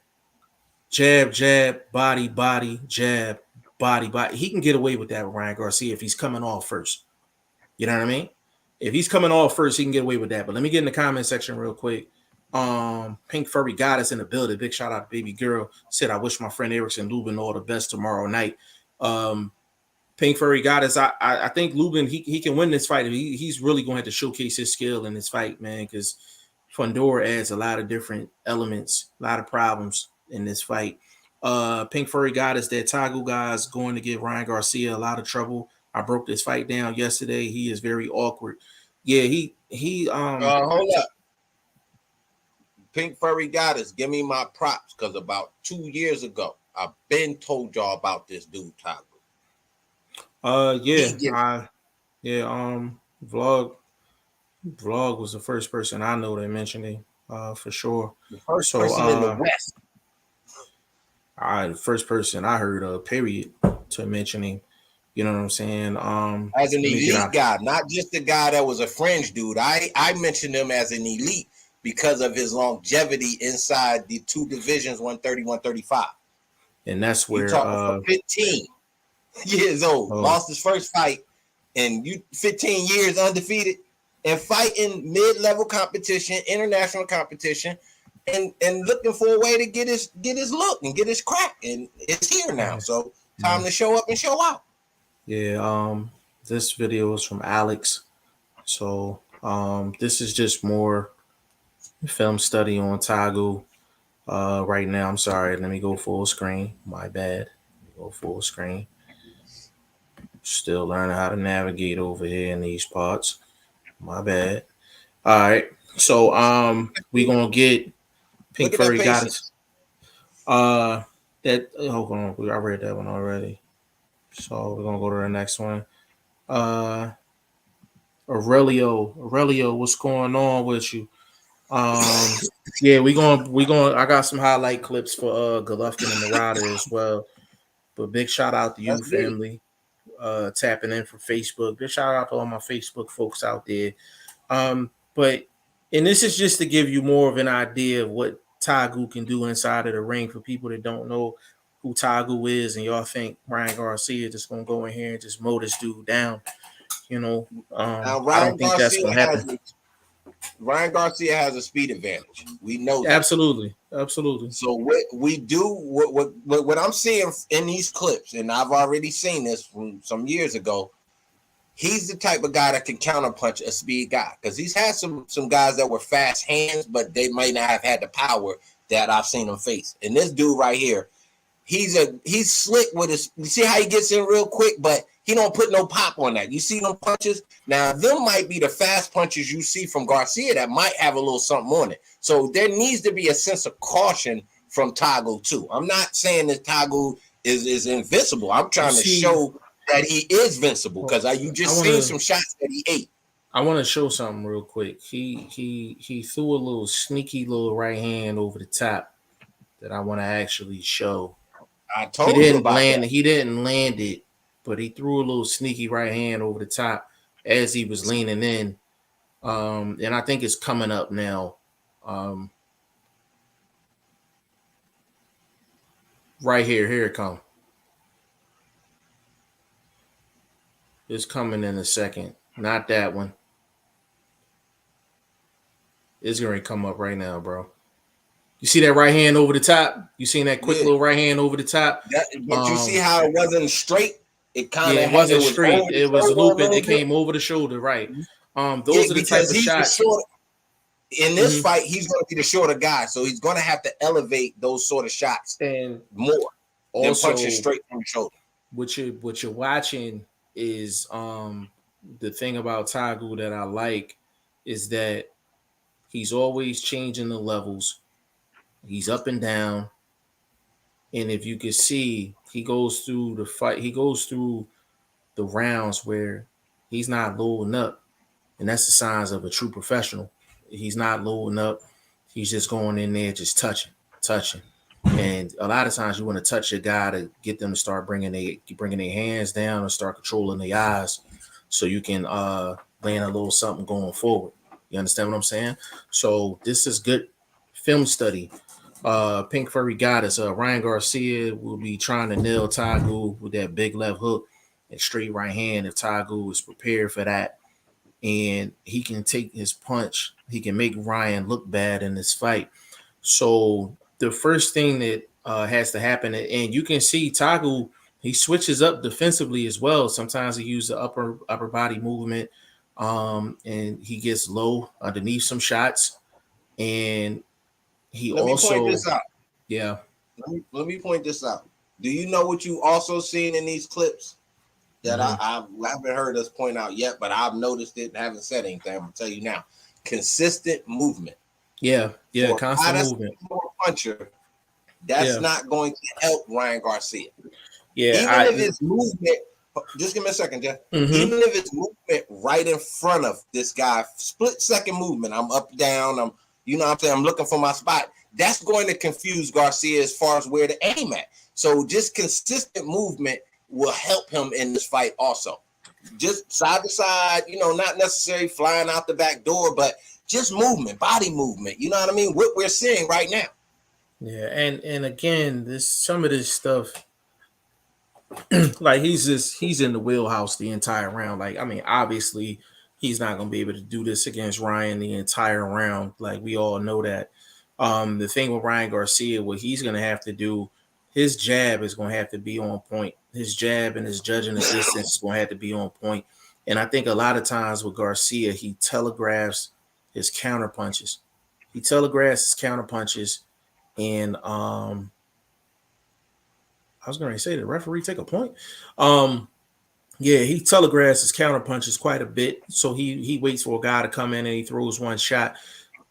jab, jab, body, body, jab, body, body. He can get away with that with Ryan Garcia if he's coming off first. You know what I mean? If he's coming off first, he can get away with that. But let me get in the comment section real quick. Pink Furry Goddess in the building. Big shout out to baby girl. Said I wish my friend Erickson Lubin all the best tomorrow night. Um, Pink Furry Goddess, I think Lubin he can win this fight. He's really going to have to showcase his skill in this fight, man, because Fundora adds a lot of different elements, a lot of problems in this fight. Pink Furry Goddess, that Tagoe guy is going to give Ryan Garcia a lot of trouble. I broke this fight down yesterday. He is very awkward. Yeah, he hold up. Pink Furry Goddess, give me my props because about 2 years ago, I've been told y'all about this dude, Tagoe. He yeah, gives vlog was the first person I know that mentioned him, for sure. the first So person in the West. I the first person I heard of, period, to mention him. You know what I'm saying? As an Let me get elite out. guy, not just a guy that was a fringe dude. I mentioned him as an elite because of his longevity inside the two divisions, 130, 135. And that's You where talking for 15 years old, oh lost his first fight, and you 15 years undefeated and fighting mid-level competition, international competition, and looking for a way to get his look and get his crack. And it's here now. yeah, So time yeah. to show up and show out. Yeah, this video is from Alex. So this is just more film study on Tagoe. Right now, I'm sorry, let me go full screen. My bad. Go full screen. Still learning how to navigate over here in these parts. My bad. All right. So we gonna get Look Pink at that Furry Goddess. patience. Uh, that hold on, I read that one already. So we're gonna go to the next one. Uh, Aurelio, what's going on with you? Um, yeah, we going. I got some highlight clips for Golovkin and Murata as well. But big shout out to you, That's good. family. Tapping in from Facebook. Big shout out to all my Facebook folks out there. But and this is just to give you more of an idea of what Tagoe can do inside of the ring for people that don't know who Tagoe is, and y'all think Ryan Garcia just gonna go in here and just mow this dude down. You know, Now I don't think that's gonna happen. Ryan Garcia has a speed advantage. We know that. Absolutely, absolutely. So what we do, what I'm seeing in these clips, and I've already seen this from some years ago. He's the type of guy that can counterpunch a speed guy, because he's had some guys that were fast hands, but they might not have had the power that I've seen him face. And this dude right here, he's slick with his. You see how he gets in real quick, but he don't put no pop on that. You see them punches? Now, them might be the fast punches you see from Garcia that might have a little something on it. So there needs to be a sense of caution from Tagoe too. I'm not saying that Tagoe is invincible. I'm trying to show that he is invincible, because you just seen some shots that he ate. I want to show something real quick. He threw a little sneaky little right hand over the top that I want to actually show. I told you about that. He didn't land it, but he threw a little sneaky right hand over the top as he was leaning in. And I think it's coming up now. Right here. Here it comes. It's coming in a second. Not that one. It's going to come up right now, bro. You see that right hand over the top? You seen that quick little right hand over the top? But you see how it wasn't straight? It kind of it wasn't straight. It was looping. It came over the shoulder, right? Those are the type of shots. In this fight, he's going to be the shorter guy, so he's going to have to elevate those sort of shots and more than also, punching straight from the shoulder. What you're watching is the thing about Tagoe that I like is that he's always changing the levels. He's up and down. And if you can see, he goes through the fight, he goes through the rounds where he's not loading up. And that's the signs of a true professional. He's not loading up. He's just going in there, just touching. And a lot of times you want to touch a guy to get them to start bringing their hands down and start controlling their eyes so you can land a little something going forward. You understand what I'm saying? So this is good film study. Pink Furry Goddess, Ryan Garcia will be trying to nail Tagoe with that big left hook and straight right hand if Tagoe is prepared for that. And he can take his punch. He can make Ryan look bad in this fight. So the first thing that has to happen, and you can see Tagoe, he switches up defensively as well. Sometimes he uses the upper body movement, and he gets low underneath some shots. And Let me point this out. Yeah. Let me point this out. Do you know what you also seen in these clips that I haven't heard us point out yet, but I've noticed it and haven't said anything? I'm gonna tell you now. Consistent movement. Yeah, constant movement. Puncher, that's not going to help Ryan Garcia. Yeah, even if his movement, just give me a second, Jeff. Even if it's movement right in front of this guy, split second movement, I'm up, down, I'm, you know what I'm saying, I'm looking for my spot. That's going to confuse Garcia as far as where to aim at. So just consistent movement will help him in this fight also. Just side to side, you know, not necessarily flying out the back door, but just movement, body movement. You know what I mean? What we're seeing right now. Yeah, and again, some of this stuff, like he's in the wheelhouse the entire round. Like, I mean, obviously he's not gonna be able to do this against Ryan the entire round. Like, we all know that. The thing with Ryan Garcia, what he's gonna have to do, his jab is gonna have to be on point. His jab and his judging the distance is gonna have to be on point. And I think a lot of times with Garcia, he telegraphs his counter punches. And I was going to say, the referee take a point. Yeah, he telegraphs his counter punches quite a bit. So he waits for a guy to come in and he throws one shot.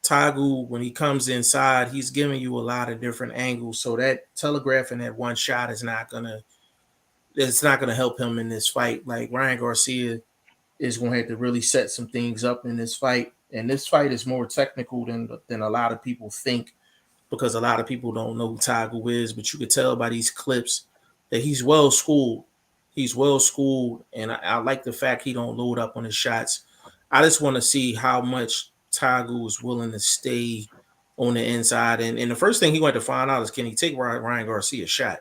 Tagoe, when he comes inside, he's giving you a lot of different angles. So that telegraphing that one shot is not gonna it's not gonna help him in this fight. Like Ryan Garcia is going to have to really set some things up in this fight. And this fight is more technical than a lot of people think, because a lot of people don't know who Tagoe is. But you could tell by these clips that he's well schooled. He's well schooled, and I like the fact he don't load up on his shots. I just want to see how much Tagoe is willing to stay on the inside. And the first thing he wanted to find out is, can he take Ryan Garcia's shot?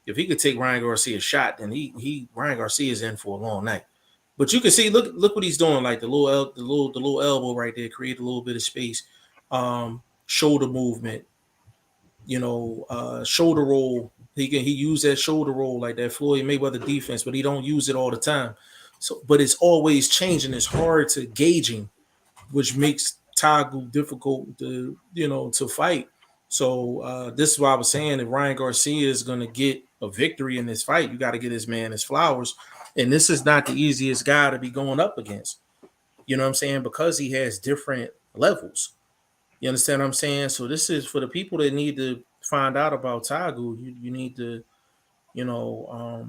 If he could take Ryan Garcia's shot, then he Ryan Garcia is in for a long night. But you can see, look what he's doing, like the little elbow right there, create a little bit of space, shoulder movement, shoulder roll. He used that shoulder roll like that Floyd Mayweather defense, but he don't use it all the time. So, but it's always changing. It's hard to gauging, which makes Tagoe difficult to fight. So this is why I was saying, if Ryan Garcia is going to get a victory in this fight, you got to get this man his flowers. And this is not the easiest guy to be going up against. You know what I'm saying? Because he has different levels. You understand what I'm saying? So this is for the people that need to find out about Tagoe. You need to, you know,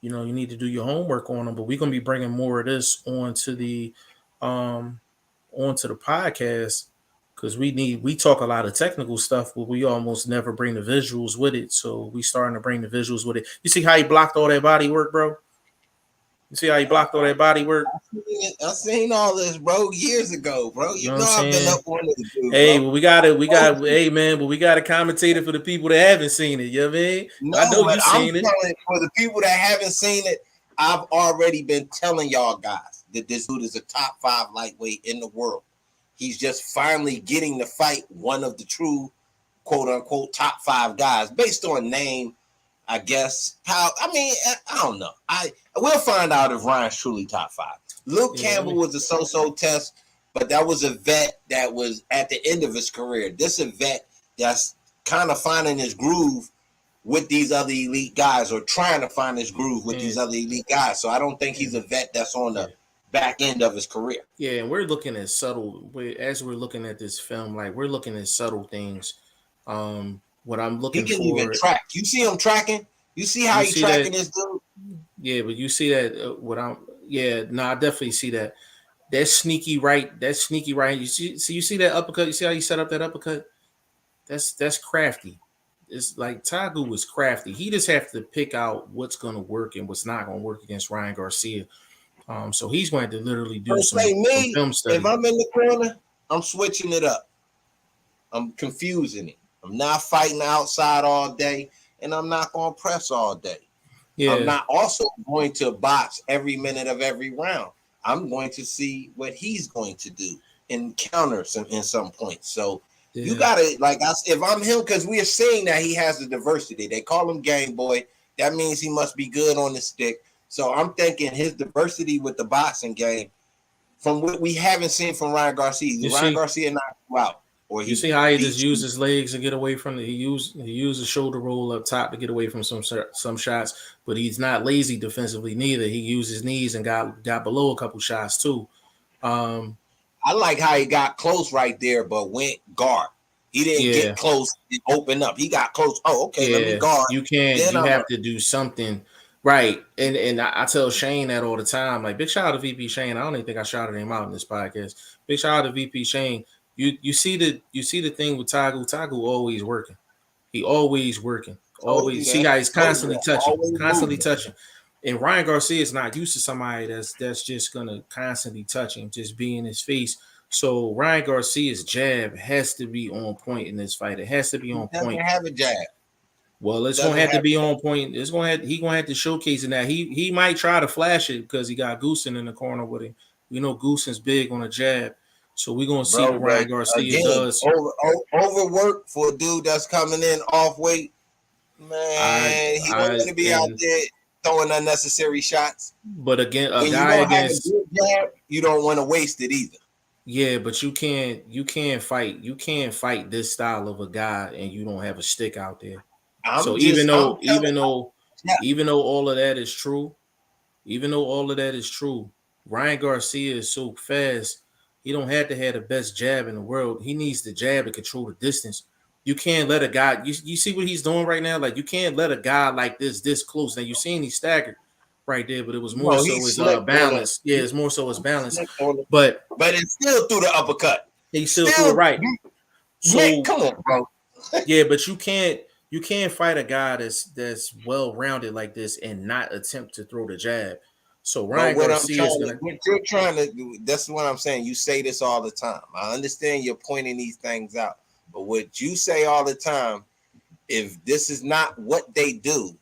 you need to do your homework on him. But we're gonna be bringing more of this um, onto the podcast, because we talk a lot of technical stuff, but we almost never bring the visuals with it. So we starting to bring the visuals with it. You see how he blocked all that body work, bro? You see how he blocked all that body work? I seen all this, bro, years ago, bro. You You know what know I'm I've been saying? up on this dude, Hey, bro. well, hey man, but we got a commentator for the people that haven't seen it. You know what I mean? No, I know but you I'm seen it. telling for the people that haven't seen it, I've already been telling y'all guys that this dude is a top 5 lightweight in the world. He's just finally getting to fight one of the true, quote unquote, top 5 guys based on name, I guess. How I mean, I don't know. We'll find out if Ryan's truly top 5. Luke Campbell was a so-so test, but that was a vet that was at the end of his career. This is a vet that's kind of finding his groove with these other elite guys, or trying to find his groove with these other elite guys. So I don't think he's a vet that's on the back end of his career. Yeah, and we're looking at as we're looking at this film, like we're looking at subtle things. What I'm He looking can even for, track. You see him tracking? You see how you he see tracking that? this dude? Yeah, but you see that no, I definitely see that. That sneaky right. You see that uppercut. You see how he set up that uppercut? That's crafty. It's like Tagoe was crafty. He just have to pick out what's gonna work and what's not gonna work against Ryan Garcia. So he's going to literally do Per se, some me, film if study. I'm in the corner, I'm switching it up. I'm confusing it. I'm not fighting outside all day, and I'm not going to press all day. I'm Yeah, not also going to box every minute of every round. I'm going to see what he's going to do and counter in some points. So you yeah. got to, if I'm him, because we are seeing that he has the diversity. They call him Game Boy. That means he must be good on the stick. So I'm thinking his diversity with the boxing game, from what we haven't seen from Ryan Garcia. You Ryan see, Garcia knocked you out, or you he see how he just beats used you. his legs to get away from it. He used a shoulder roll up top to get away from some shots, but he's not lazy defensively neither. He used his knees and got below a couple shots too. Um, I like how he got close right there, but went guard. He didn't yeah, get close and open up. He got close. Oh, okay, let me yeah. guard. You can't. Then You I'm have to do something right. And I tell Shane that all the time. Like, big shout out to VP Shane. I don't even think I shouted him out in this podcast. Big shout out to VP Shane. You see the thing with Tagoe. Tagoe always working. He always working. told you Always see that. how he's Told you constantly that. touching, Always constantly moving. touching. And Ryan Garcia is not used to somebody that's just gonna constantly touch him, just be in his face. So Ryan Garcia's jab has to be on point in this fight. It has to be He on doesn't point. have a jab. Well, He it's gonna doesn't have to have be a jab. on point. He gonna have to showcase in that. He might try to flash it because he got Goosen in the corner with him. We know Goosen's big on a jab, so we're gonna see Bro, what but Ryan Garcia again, does. overwork for a dude that's coming in off weight. I Man, he don't want I to be out and there throwing unnecessary shots. but again, a When you guy don't have a against good jab, you don't want to waste it either. yeah, but you can't fight this style of a guy and you don't have a stick out there. So I'm telling you, even though all of that is true, even though all of that is true, Ryan Garcia is so fast. He don't have to have the best jab in the world. He needs the jab to control the distance. You can't let a guy. You see what he's doing right now. Like you can't let a guy like this close. Now you seen he staggered right there, but it was more No, he so his slipped on a. balance. Yeah, it's more so his He balance. slipped on it, But but it's still through the uppercut. he still threw it Still, right. man, So come on, bro. yeah, but you can't fight a guy that's well rounded like this and not attempt to throw the jab. So But Ryan Garcia is gonna. what you're trying to do, that's what I'm saying. You say this all the time. I understand you're pointing these things out, but what you say all the time, if this is not what they do,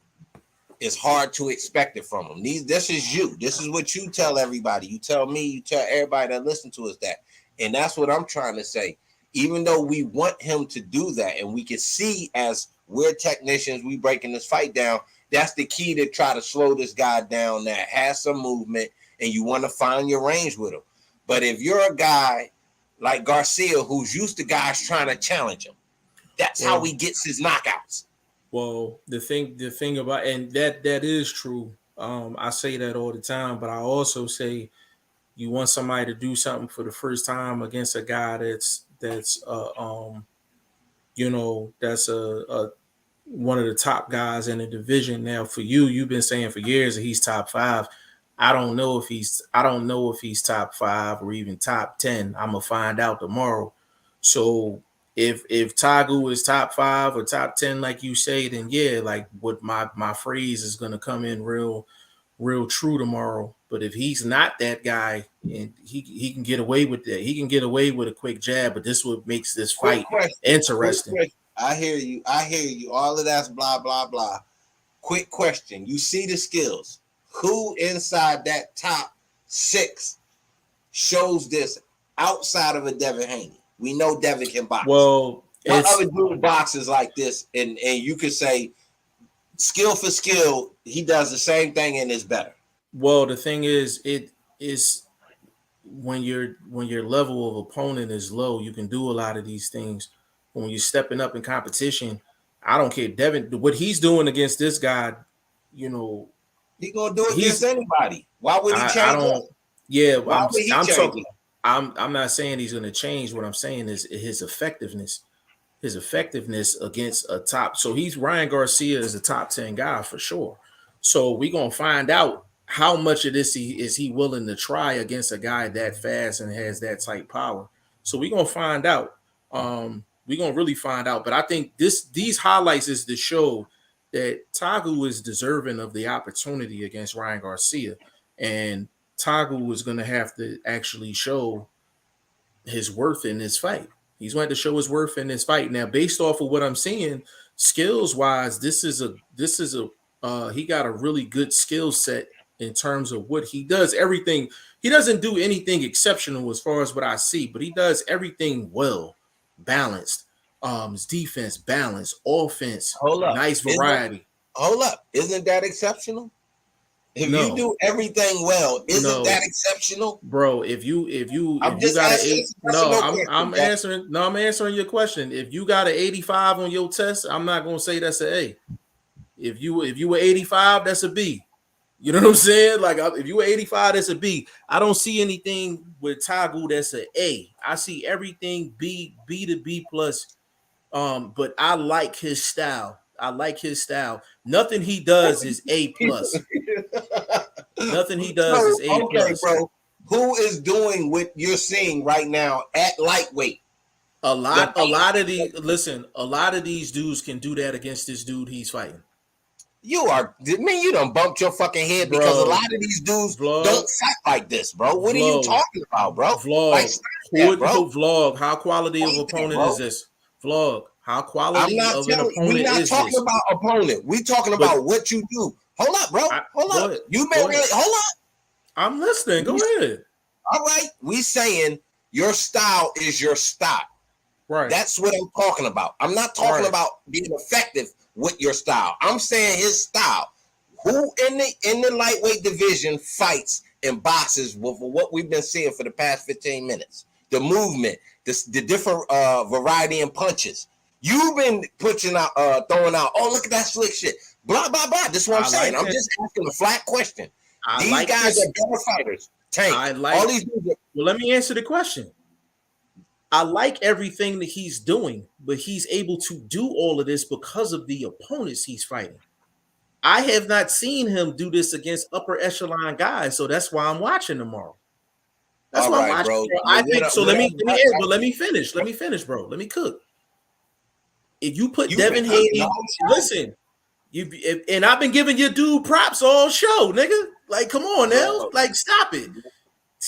it's hard to expect it from them. This is you. This is what you tell everybody. You tell me, you tell everybody that listen to us that. And that's what I'm trying to say. Even though we want him to do that, and we can see as we're technicians, we breaking this fight down. That's the key to try to slow this guy down that has some movement, and you want to find your range with him. But if you're a guy like Garcia, who's used to guys trying to challenge him, that's how he gets his knockouts. Well, the thing about, and that is true. I say that all the time, but I also say you want somebody to do something for the first time against a guy that's a one of the top guys in the division. Now, for you, you've been saying for years that he's top five. I don't know if he's top five or even top 10. I'm gonna find out tomorrow. So if Tagoe is top five or top 10, like you say, then yeah, like what my phrase is gonna come in real true tomorrow. But if he's not that guy, and he can get away with that, he can get away with a quick jab. But this what makes this fight interesting. I hear you. I hear you. All of that's blah, blah, blah. Quick question. You see the skills. Who inside that top 6 shows this outside of a Devin Haney? We know Devin can box. Well, what other dude boxes like this? And you could say skill for skill, he does the same thing and is better. Well, the thing is, it is when your level of opponent is low, you can do a lot of these things. When you're stepping up in competition, I don't care. Devin, what he's doing against this guy, you know, he gonna do it against anybody. Why would he change? I don't. Up? Yeah, why would he I'm change talking. It? I'm not saying he's going to change. What I'm saying is his effectiveness against a top. So Ryan Garcia is a top 10 guy for sure. So we're gonna find out how much of this is he willing to try against a guy that fast and has that type power. So we're gonna find out. We're gonna really find out. But I think these highlights is to show that Tagoe is deserving of the opportunity against Ryan Garcia, and Tagoe is gonna have to actually show his worth in this fight. He's going to show his worth in this fight. Now, based off of what I'm seeing, skills wise, this is a he got a really good skill set in terms of what he does. Everything he doesn't do anything exceptional as far as what I see, but he does everything well, balanced. His defense, balance, offense, nice variety. Hold up, isn't that exceptional? If you do everything well, isn't that exceptional, bro? I'm answering your question. If you got an 85 on your test, I'm not gonna say that's an A. If you were 85, that's a B. You know what I'm saying? Like if you were 85, that's a B. I don't see anything with Tagoe that's an A. I see everything B to B plus. But I like his style. Nothing he does is A plus. Nothing he does is A plus. Bro. Who is doing what you're seeing right now at lightweight? A lot of these dudes can do that against this dude he's fighting. You done bumped your fucking head, bro, because a lot of these dudes don't fight like this, bro. What are you talking about, bro? Vlog. How quality of opponent is this? Vlog. How quality of an opponent is this? We're not talking about opponent. We're talking about what you do. Hold up, bro. Hold up. Hold up. I'm listening. Go ahead. All right. We saying your style is your style. Right. That's what I'm talking about. I'm not talking about being effective with your style. I'm saying his style. Who in the lightweight division fights and boxes with what we've been seeing for the past 15 minutes? The movement, the different variety in punches. You've been throwing out, oh, look at that slick shit. Blah, blah, blah. This is what I'm saying. I'm just asking a flat question. These guys are better fighters. Tank. I All like. these dudes are, Well, let me answer the question. I like everything that he's doing, but he's able to do all of this because of the opponents he's fighting. I have not seen him do this against upper echelon guys, so that's why I'm watching tomorrow. That's all why I'm right, watching. bro. Bro. I think so. Let me finish. Let I- me finish, bro. Let me cook. If you put You've been Devin cooking Haney, all show, listen, and I've been giving your dude props all show, nigga. Like, come on now, bro. like, stop it.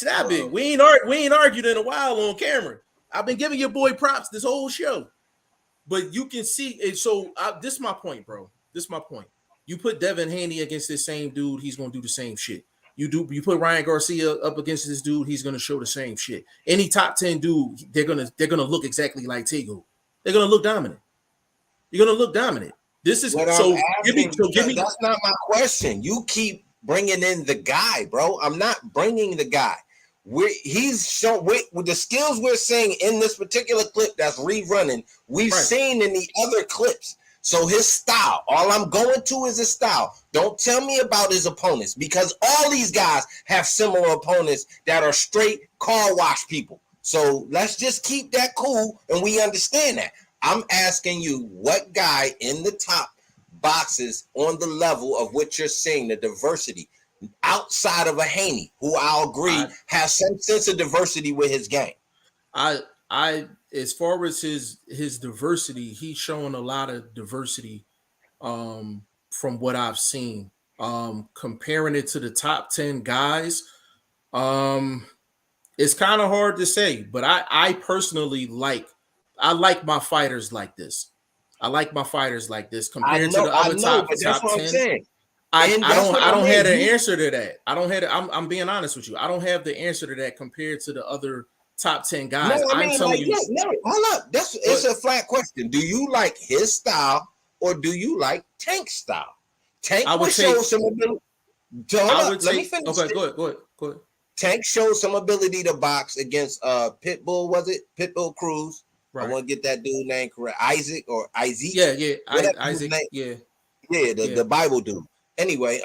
Bro. We ain't argued in a while on camera. I've been giving your boy props this whole show, but you can see it. So this is my point, bro. This is my point. You put Devin Haney against this same dude, he's gonna do the same shit. You put Ryan Garcia up against this dude, he's gonna show the same shit. Any top 10 dude, they're gonna look exactly like Tagoe. They're gonna look dominant. You're gonna look dominant. This is What I'm so. asking, Give me. that's not my question. You keep bringing in the guy, bro. I'm not bringing the guy. He's shown with the skills we're seeing in this particular clip that's rerunning. We've Right. seen in the other clips. So his style, all I'm going to is his style. Don't tell me about his opponents because all these guys have similar opponents that are straight car wash people. So let's just keep that cool and we understand that. I'm asking you what guy in the top boxes on the level of what you're seeing, the diversity outside of a Haney, who I'll agree has some sense of diversity with his game. I as far as his diversity, he's showing a lot of diversity from what I've seen. Comparing it to the top 10 guys, it's kind of hard to say, but I personally I like my fighters like this. I like my fighters like this compared to the I other know, top but that's what I'm 10. saying. And that's what I I don't have mean. the answer to that. I don't have I'm being honest with you. I don't have the answer to that compared to the other top 10 No, guys. I I'm mean, telling like, you, no, hold up. It's a flat question. Do you like his style or do you like Tank's style? Tank I would will show take some ability. I would Let me take finish. okay, go ahead. Tank showed some ability to box against Pitbull, was it? Pitbull Cruz. I Right. want to get that dude name correct. Isaac or Isaac. Yeah. Whatever his Isaac, name. yeah. Yeah, the Bible dude. Anyway,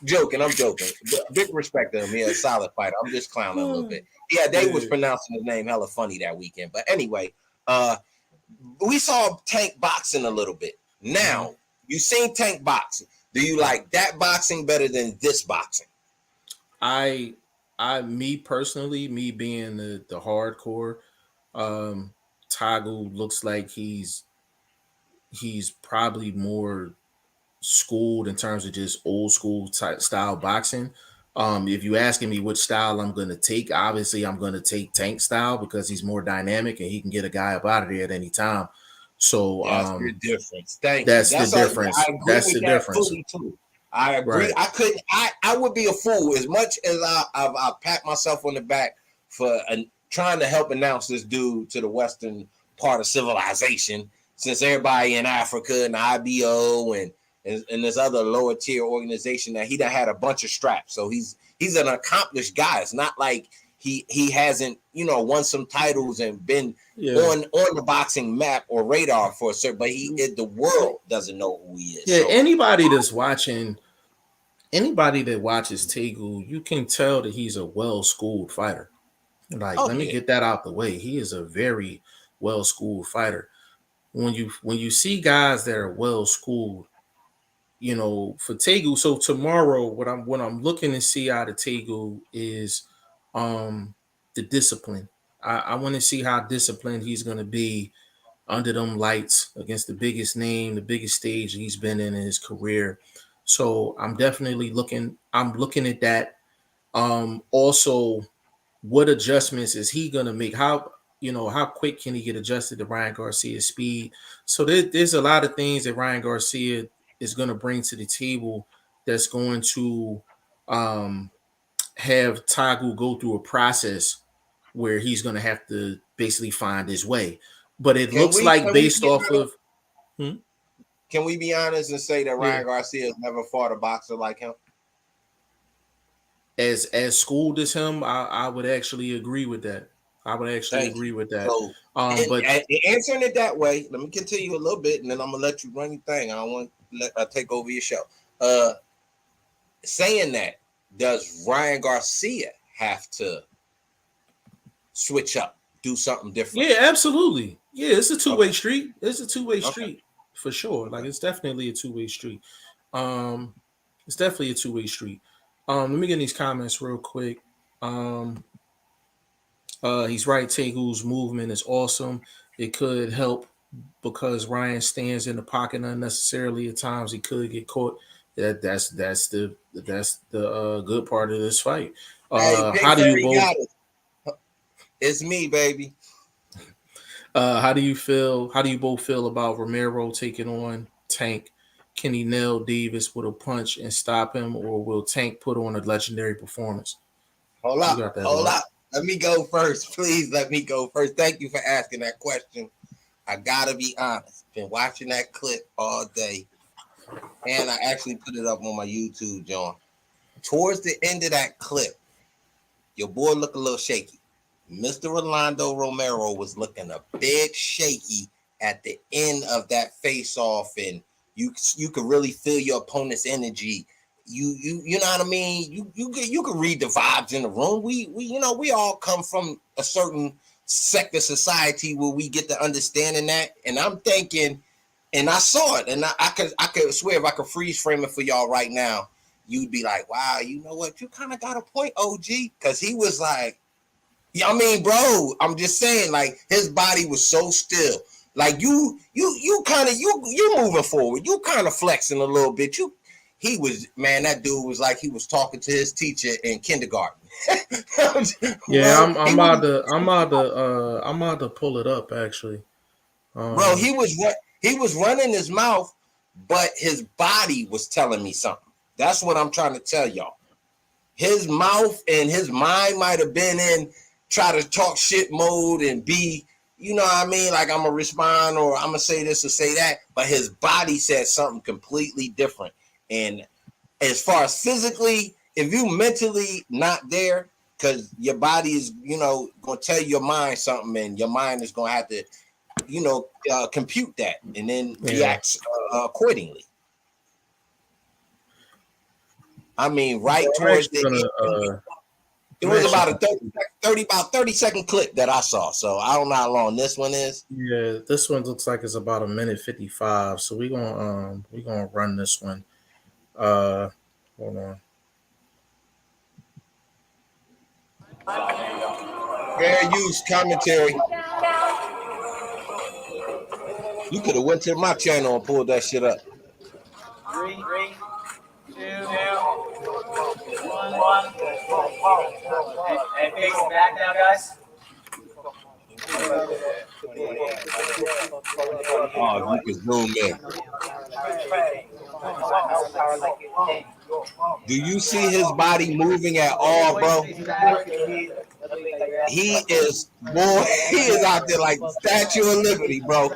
joking, I'm joking. Big respect to him. He a solid fighter. I'm just clowning a little bit. Yeah, they was pronouncing his name hella funny that weekend. But anyway, we saw Tank boxing a little bit. Now, you seen Tank boxing. Do you like that boxing better than this boxing? Me personally, me being the hardcore, Tagoe looks like he's probably more schooled in terms of just old school type style boxing. If you asking me which style I'm going to take, obviously I'm going to take Tank style because he's more dynamic and he can get a guy up out of there at any time. So that's the difference. Thank you. that's the That's all, difference. I agree That's with the that difference. fully too. I agree. Right. I couldn't. I would be a fool as much as I pat myself on the back for trying to help announce this dude to the Western part of civilization. Since everybody in Africa and the IBO and this other lower tier organization that he done had a bunch of straps. So he's an accomplished guy. It's not like he hasn't, won some titles and been on the boxing map or radar for a certain, but the world doesn't know who he is. Yeah, so, anybody that's watching, anybody that watches Tagoe, you can tell that he's a well-schooled fighter. Like, let me get that out the way. He is a very well-schooled fighter. When you see guys that are well-schooled, for Tagoe. So tomorrow, what I'm looking to see out of Tagoe is the discipline. I want to see how disciplined he's gonna be under them lights against the biggest name, the biggest stage he's been in his career. So I'm definitely looking at that. Also, what adjustments is he gonna make? How quick can he get adjusted to Ryan Garcia's speed? So there's a lot of things that Ryan Garcia is going to bring to the table that's going to have Tagoe go through a process where he's going to have to basically find his way. But it looks like based off of can we be honest and say that Ryan Yeah. Garcia has never fought a boxer like him? as schooled as him, I would actually agree with that. I would actually agree with that. So, but answering it that way, let me continue a little bit, and then I'm gonna let you run your thing. I don't want to take over your show. Saying that, does Ryan Garcia have to switch up, do something different? Yeah, absolutely. Yeah, it's a two-way Okay. street. It's a two-way Okay. street for sure. Like Okay. it's definitely a two-way street. Um, it's definitely a two-way street. Let me get in these comments real quick. Um, he's right. Tagoe's movement is awesome. It could help because Ryan stands in the pocket unnecessarily. At times, he could get caught. That's the good part of this fight. Hey, How do you Pinkberry both? got it. It's me, baby. How do you feel? How do you both feel about Romero taking on Tank? Can he nail Davis with a punch and stop him, or will Tank put on a legendary performance? Hold You up. got that, Hold Lord. up. Let me go first. Please let me go first. Thank you for asking that question. I gotta be honest. Been watching that clip all day. And I actually put it up on my YouTube, John. Towards the end of that clip, your boy looked a little shaky. Mr. Rolando Romero was looking a bit shaky at the end of that face-off, and you could really feel your opponent's energy. You know what I mean? You can read the vibes in the room. We all come from a certain sect of society where we get to understanding that. And I'm thinking, and I saw it, and I could swear if I could freeze frame it for y'all right now, you'd be like, wow, you know what? You kind of got a point, OG, because he was like, yeah, I mean, bro, I'm just saying, like, his body was so still. Like you moving forward. You kind of flexing a little bit. He was, man, that dude was like he was talking to his teacher in kindergarten. Yeah, Bro, I'm about to pull it up actually. bro, Um, he was running his mouth, but his body was telling me something. That's what I'm trying to tell y'all. His mouth and his mind might have been in try to talk shit mode and be, you know what I mean? Like I'm gonna respond or I'm gonna say this or say that, but his body said something completely different. And as far as physically, if you mentally not there, because your body is, gonna tell your mind something, and your mind is gonna have to, compute that and then yeah. react accordingly. I mean, right I'm towards actually the gonna end. It I'm was actually about a 30-second clip that I saw. So I don't know how long this one is. Yeah, this one looks like it's about a minute 55. So we gonna run this one. Uh Hold on. Fair use commentary. You could have went to my channel and pulled that shit up. 3, 2, 1. And face back now, guys. Oh, if you could zoom in. Do you see his body moving at all, bro? He is, boy, he is out there like the Statue of Liberty, bro.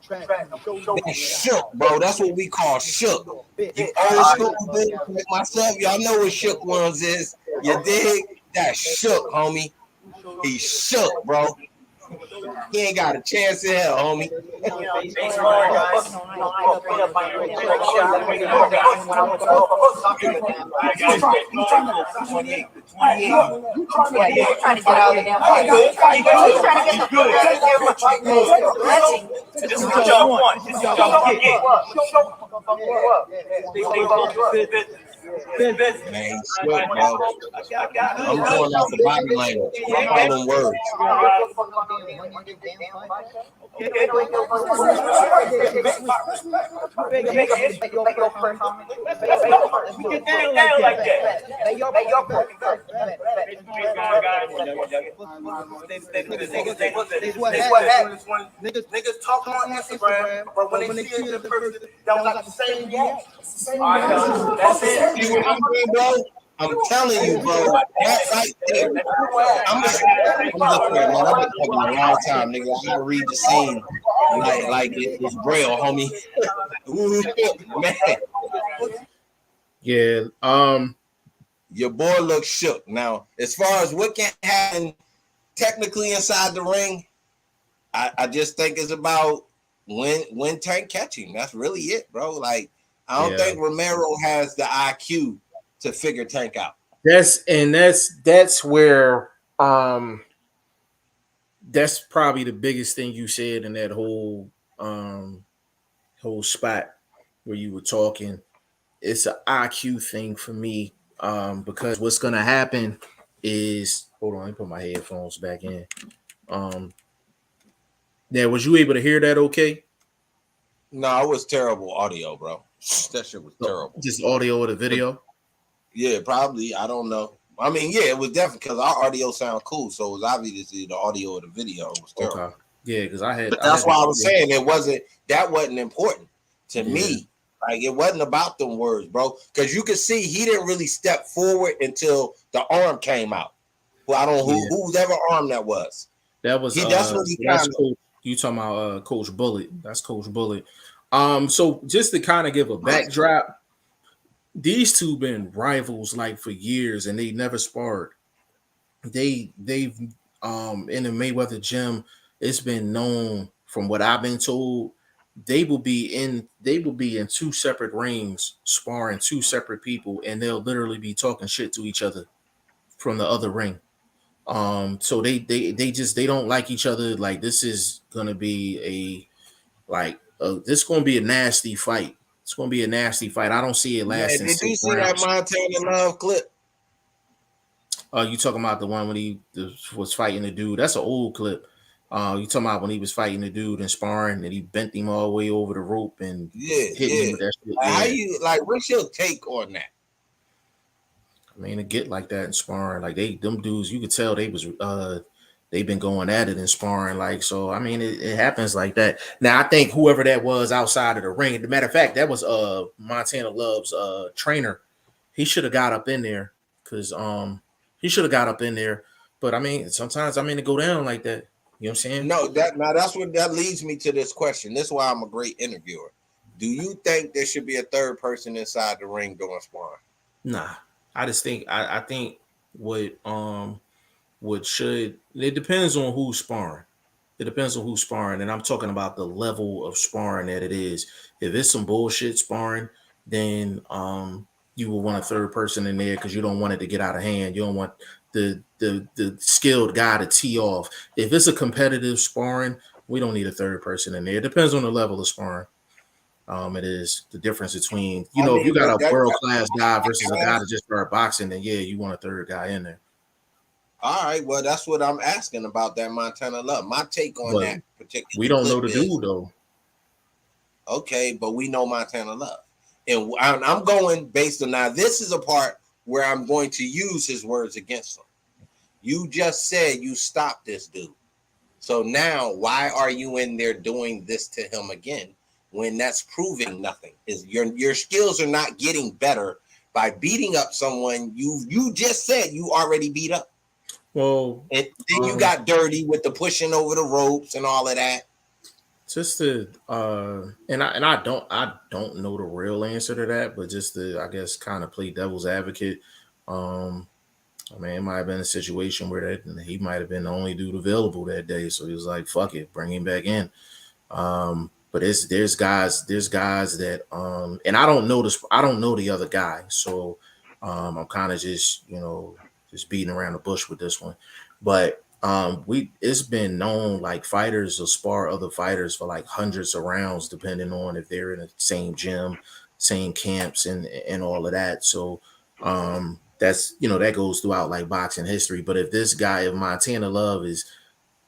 That shook, bro. That's what we call shook. You old school dudes like myself, y'all know what shook ones is. You dig? That shook, homie. He shook, bro. He ain't got a chance in hell, homie. Face forward, guys. You're trying to get out of the damn fight. He's trying to get the legend. This is what y'all want. This is what y'all get. Man, he shook, bro. I'm going off the body language. I'm calling words. Niggas talk on Instagram, but when they see it in person, that was like the same game. That's it. See what I'm doing, bro? I'm telling you, bro. That right there. I'm just saying, man. I've been talking a long time, nigga. I gotta read the scene like it's braille, homie. Ooh, man. Yeah. Your boy looks shook. Now, as far as what can happen technically inside the ring, I just think it's about when Tank catching. That's really it, bro. Like, I don't think Romero has the IQ to figure Tank out. That's where that's probably the biggest thing you said in that whole spot where you were talking. It's an IQ thing for me, because what's gonna happen is, hold on, let me put my headphones back in. Um, yeah, was you able to hear that? Okay, No, it was terrible audio, bro. That shit was so terrible. just audio or the video. Yeah, probably. I don't know. I mean, yeah, it was definitely because our audio sound cool, so it was obviously the audio or the video was terrible. Okay, yeah, because But I that's had the why I was audio. saying that wasn't important to Yeah, me. Like it wasn't about them words, bro. Because you could see he didn't really step forward until the arm came out. Well, I don't know yeah, whose ever arm that was. that was That's what he that's kind of. cool. You talking about Coach Bullet? That's Coach Bullet. So just to kind of give a backdrop, these two been rivals like for years, and they never sparred. They've in the Mayweather gym, it's been known from what I've been told, they will be in two separate rings sparring two separate people, and they'll literally be talking shit to each other from the other ring. So they just they don't like each other. Like this is gonna be this gonna be a nasty fight. It's gonna be a nasty fight. I don't see it Man, lasting did you six see that rounds. Montana Love clip? You talking about the one when was fighting the dude? That's an old clip. You talking about when he was fighting the dude and sparring, and he bent him all the way over the rope and was Yeah, hitting him yeah. with that shit. Like, how Yeah, you like? What's your take on that? I mean, to get like that in sparring, like them dudes, you could tell they've been going at it in sparring. Like, so I mean, it happens like that. Now, I think whoever that was outside of the ring, as a matter of fact, that was Montana Love's trainer. He should have got up in there because he should have got up in there. But I mean, sometimes I mean to go down like that. You know what I'm saying? No, that's what that leads me to this question. This is why I'm a great interviewer. Do you think there should be a third person inside the ring doing sparring? Nah, I just think I think what should it depends on who's sparring. It depends on who's sparring, and I'm talking about the level of sparring that it is. If it's some bullshit sparring, then you will want a third person in there because you don't want it to get out of hand. You don't want the skilled guy to tee off. If it's a competitive sparring, we don't need a third person in there. It depends on the level of sparring. It is the difference between, I if you mean, got but a that world class guy versus a guy that just started boxing, then yeah, you want a third guy in there. all right. Well, that's what I'm asking about that Montana Love. My take on But that we particular don't know clip the is dude though. okay, but we know Montana Love, and I'm going based on now. This is a part where I'm going to use his words against him. You just said you stopped this dude. So now, why are you in there doing this to him again when that's proving nothing? Is your skills are not getting better by beating up someone you just said you already beat up, Well, and then you um, got dirty with the pushing over the ropes and all of that. just to and I don't know the real answer to that, but just to I guess kind of play devil's advocate. Um, I mean, it might have been a situation where that he might have been the only dude available that day, so he was like, "Fuck it, bring him back in." But there's guys that and I don't know this. I don't know the other guy, so I'm kind of just just beating around the bush with this one. But it's been known like fighters will spar other fighters for like hundreds of rounds, depending on if they're in the same gym, same camps, and all of that. So that's that goes throughout like boxing history. But if Montana Love is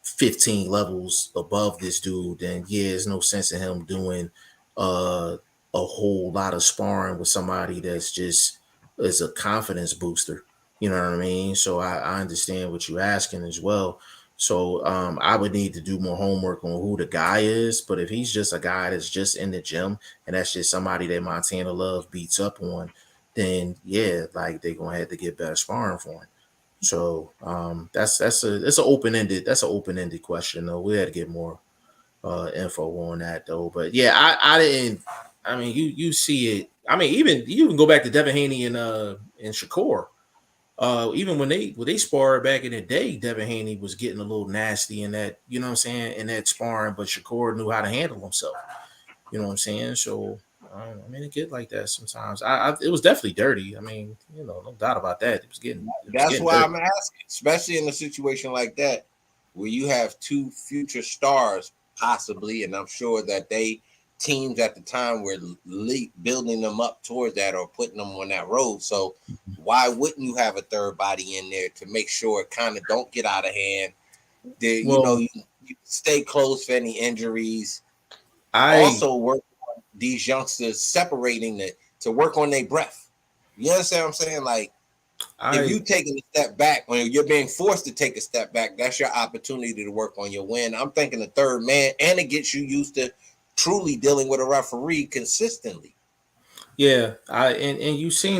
15 levels above this dude, then yeah, there's no sense in him doing uh a whole lot of sparring with somebody that's just is a confidence booster. You know what I mean? So I understand what you're asking as well. So I would need to do more homework on who the guy is. But if he's just a guy that's just in the gym and that's just somebody that Montana Love beats up on, then yeah, like they're gonna have to get better sparring for him. So that's an open ended question though. We had to get more info on that though. But yeah, I didn't. I mean, you see it. I mean, even you can go back to Devin Haney and Shakur. Even when they sparred back in the day, Devin Haney was getting a little nasty in that. You know what I'm saying? In that sparring, but Shakur knew how to handle himself. You know what I'm saying? So I mean, it get like that sometimes. It was definitely dirty. I mean, no doubt about that. It was That's getting why dirty. I'm asking, especially in a situation like that, where you have two future stars possibly, and I'm sure that they teams at the time were building them up towards that or putting them on that road. So why wouldn't you have a third body in there to make sure it kind of don't get out of hand? Well, You stay close for any injuries. I Also work on these youngsters separating it to work on their breath. You understand what I'm saying? Like, if I you taking a step back, when you're being forced to take a step back, that's your opportunity to work on your win. I'm thinking the third man, and it gets you used to truly dealing with a referee consistently. Yeah, and you see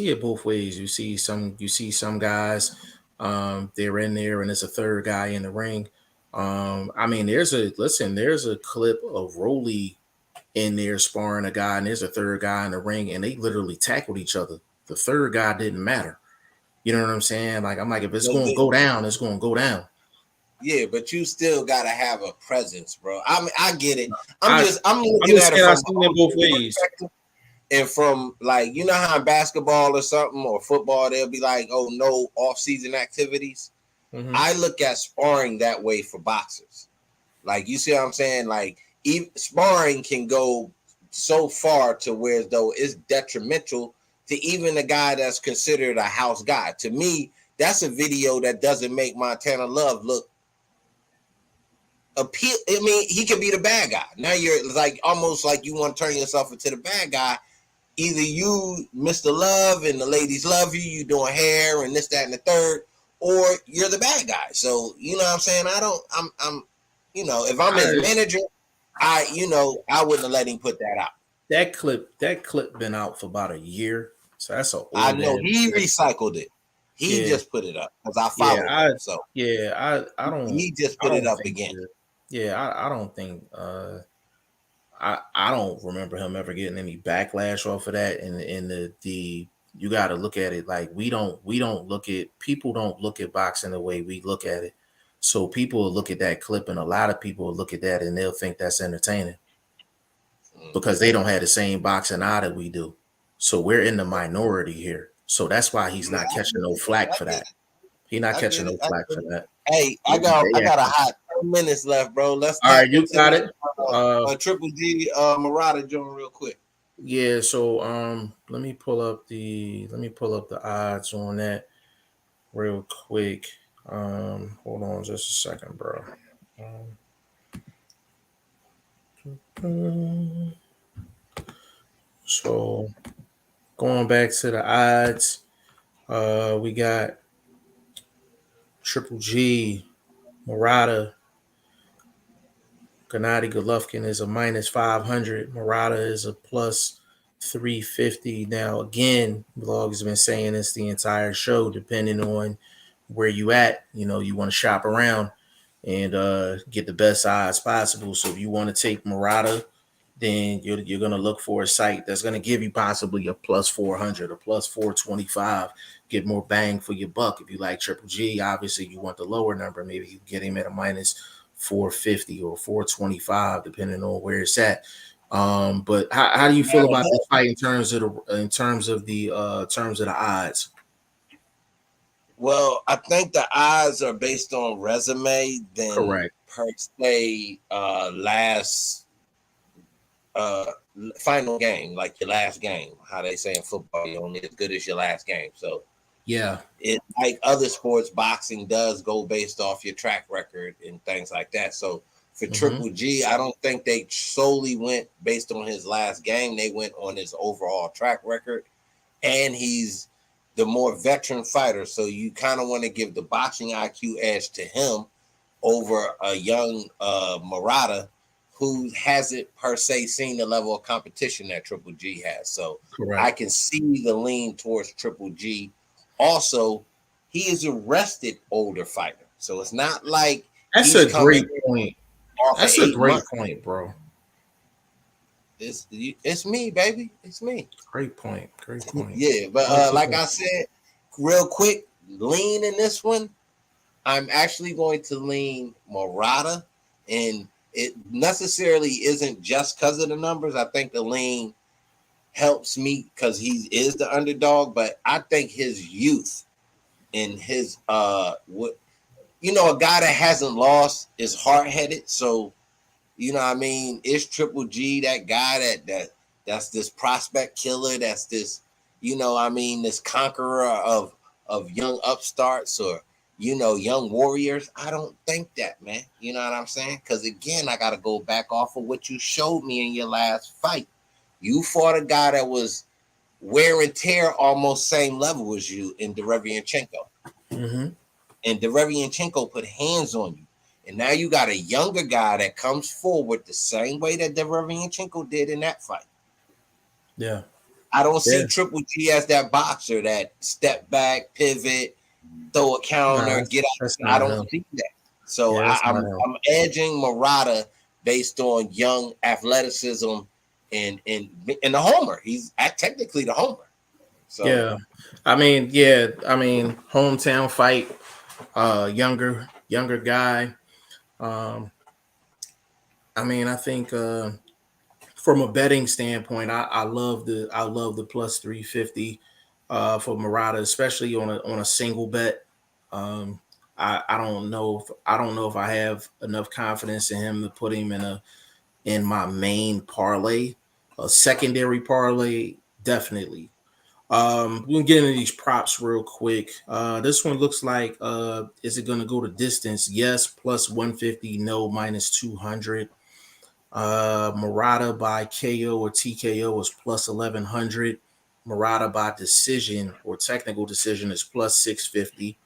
it both ways. You see some guys, they're in there and there's a third guy in the ring. I mean, there's a clip of Rolly in there sparring a guy, and there's a third guy in the ring, and they literally tackled each other. The third guy didn't matter. You know what I'm saying? Like I'm like, if it's But going to go down, it's going to go down. yeah, but you still gotta have a presence, bro. I mean, I get it. I I'm I'm looking just at it saying I've from seen it both a ways. perspective. And from like, you know how in basketball or something or football, they'll be like, oh, no off-season activities. Hmm. I look at sparring that way for boxers. Like, you see what I'm saying? Like, sparring can go so far to where as though it's detrimental to even a guy that's considered a house guy. To me, that's a video that doesn't make Montana Love look appeal. I mean, he can be the bad guy. Now you're like almost like you want to turn yourself into the bad guy. Either you, Mr. Love, and the ladies love you, you doing hair and this, that, and the third, or you're the bad guy. So, you know what I'm saying? If I'm his I manager, I wouldn't have let him put that out. that clip been out for about a year, so that's an I old know ass he clip. recycled it. He Yeah, just put it up because I yeah, followed him. So he just I put it don't up think again. yeah, I don't think I don't remember him ever getting any backlash off of that. And the you got to look at it like we don't look at people don't look at boxing the way we look at it. So people will look at that clip, and a lot of people will look at that and they'll think that's entertaining because they don't have the same boxing eye that we do. So we're in the minority here. So that's why he's Yeah, not I catching get no it. flack I for get that. it. He's not I catching get it. no I flack for get it. that. Hey, I Yeah, got I they got a actually. hot 10 minutes left, bro. Let's All tap right, you into got this it. Triple G Murata joint real quick. Yeah, so let me pull up the odds on that real quick. Hold on just a second, bro. Um, so going back to the odds, we got Triple G, Murata, Gennady Golovkin is a minus 500. Murata is a plus 350. Now, again, Vlog has been saying this the entire show, depending on where you at. You want to shop around and get the best odds possible. So if you want to take Murata, then you're going to look for a site that's going to give you possibly a plus 400 or plus 425, get more bang for your buck. If you like Triple G, obviously you want the lower number. Maybe you get him at a minus 450 or 425, depending on where it's at. But how do you feel about this fight in terms of the odds? Well, I think the odds are based on resume than Correct. per se last uh final game, like your last game. How they say in football, you're only as good as your last game. So Yeah. it like other sports, boxing does go based off your track record and things like that. So for Hmm. Triple G, I don't think they solely went based on his last game. They went on his overall track record, and he's the more veteran fighter. So you kind of want to give the boxing IQ edge to him over a young Murata who hasn't per se seen the level of competition that Triple G has. So I Correct. can see the lean towards Triple G. Also, he is a rested older fighter. So it's not like That's he's a coming great point. off of That's a 8 months. great point, bro. It's me, baby. It's me. Great point. Great point. Yeah, but like 100%. I said, real quick, lean in this one. I'm actually going to lean Murata, and it necessarily isn't just because of the numbers. I think the lean helps me because he is the underdog, but I think his youth and his what a guy that hasn't lost is hard-headed. So, you know what I mean, it's Triple G, that guy that's this prospect killer, that's this, this conqueror of young upstarts or young warriors. I don't think that, man. You know what I'm saying? Because again, I gotta go back off of what you showed me in your last fight. You fought a guy that was wear and tear almost same level as you in Derevianchenko. Mm-hmm. And Derevianchenko put hands on you. And now you got a younger guy that comes forward the same way that Derevianchenko did in that fight. Yeah. I don't Yeah. see Triple G as that boxer that step back, pivot, throw a counter, Nah, get out. that's I not don't him. see that. So Yeah, that's not him. I'm edging Murata based on young athleticism and the homer. He's technically the homer. So Yeah. I mean, hometown fight, younger guy. Um, I think from a betting standpoint, I love the plus 350 for Murata, especially on a single bet. Um, I don't know if I have enough confidence in him to put him in my main parlay. A secondary parlay, definitely. We'll get into these props real quick. This one looks like is it gonna go to distance? Yes, plus 150, no, minus 200. Murata by KO or TKO is plus 1100. Murata by decision or technical decision is plus 650.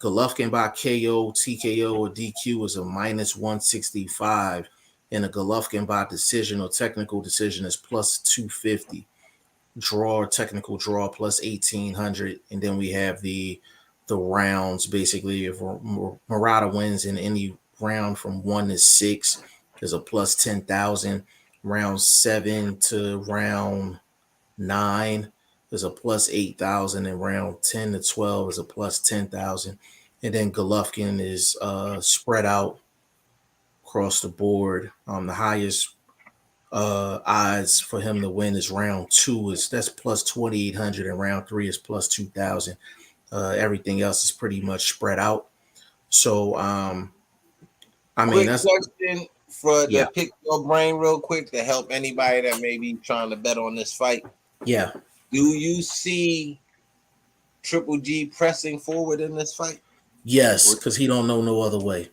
Golovkin by KO, TKO, or DQ is a minus 165. And a Golovkin by decision or technical decision is plus 250. Draw or technical draw plus 1800. And then we have the rounds. Basically, if Murata wins in any round from 1 to 6, there's a plus 10,000. Round 7 to round 9 is a plus 8,000, and round 10 to 12 is a plus 10,000. And then Golovkin is spread out across the board. The highest odds for him to win is round 2 is that's plus 2,800, and round 3 is plus 2,000. Everything else is pretty much spread out. So quick that's question for yeah, the pick your brain real quick to help anybody that may be trying to bet on this fight. yeah, Do you see Triple G pressing forward in this fight? yes, because he don't know no other way.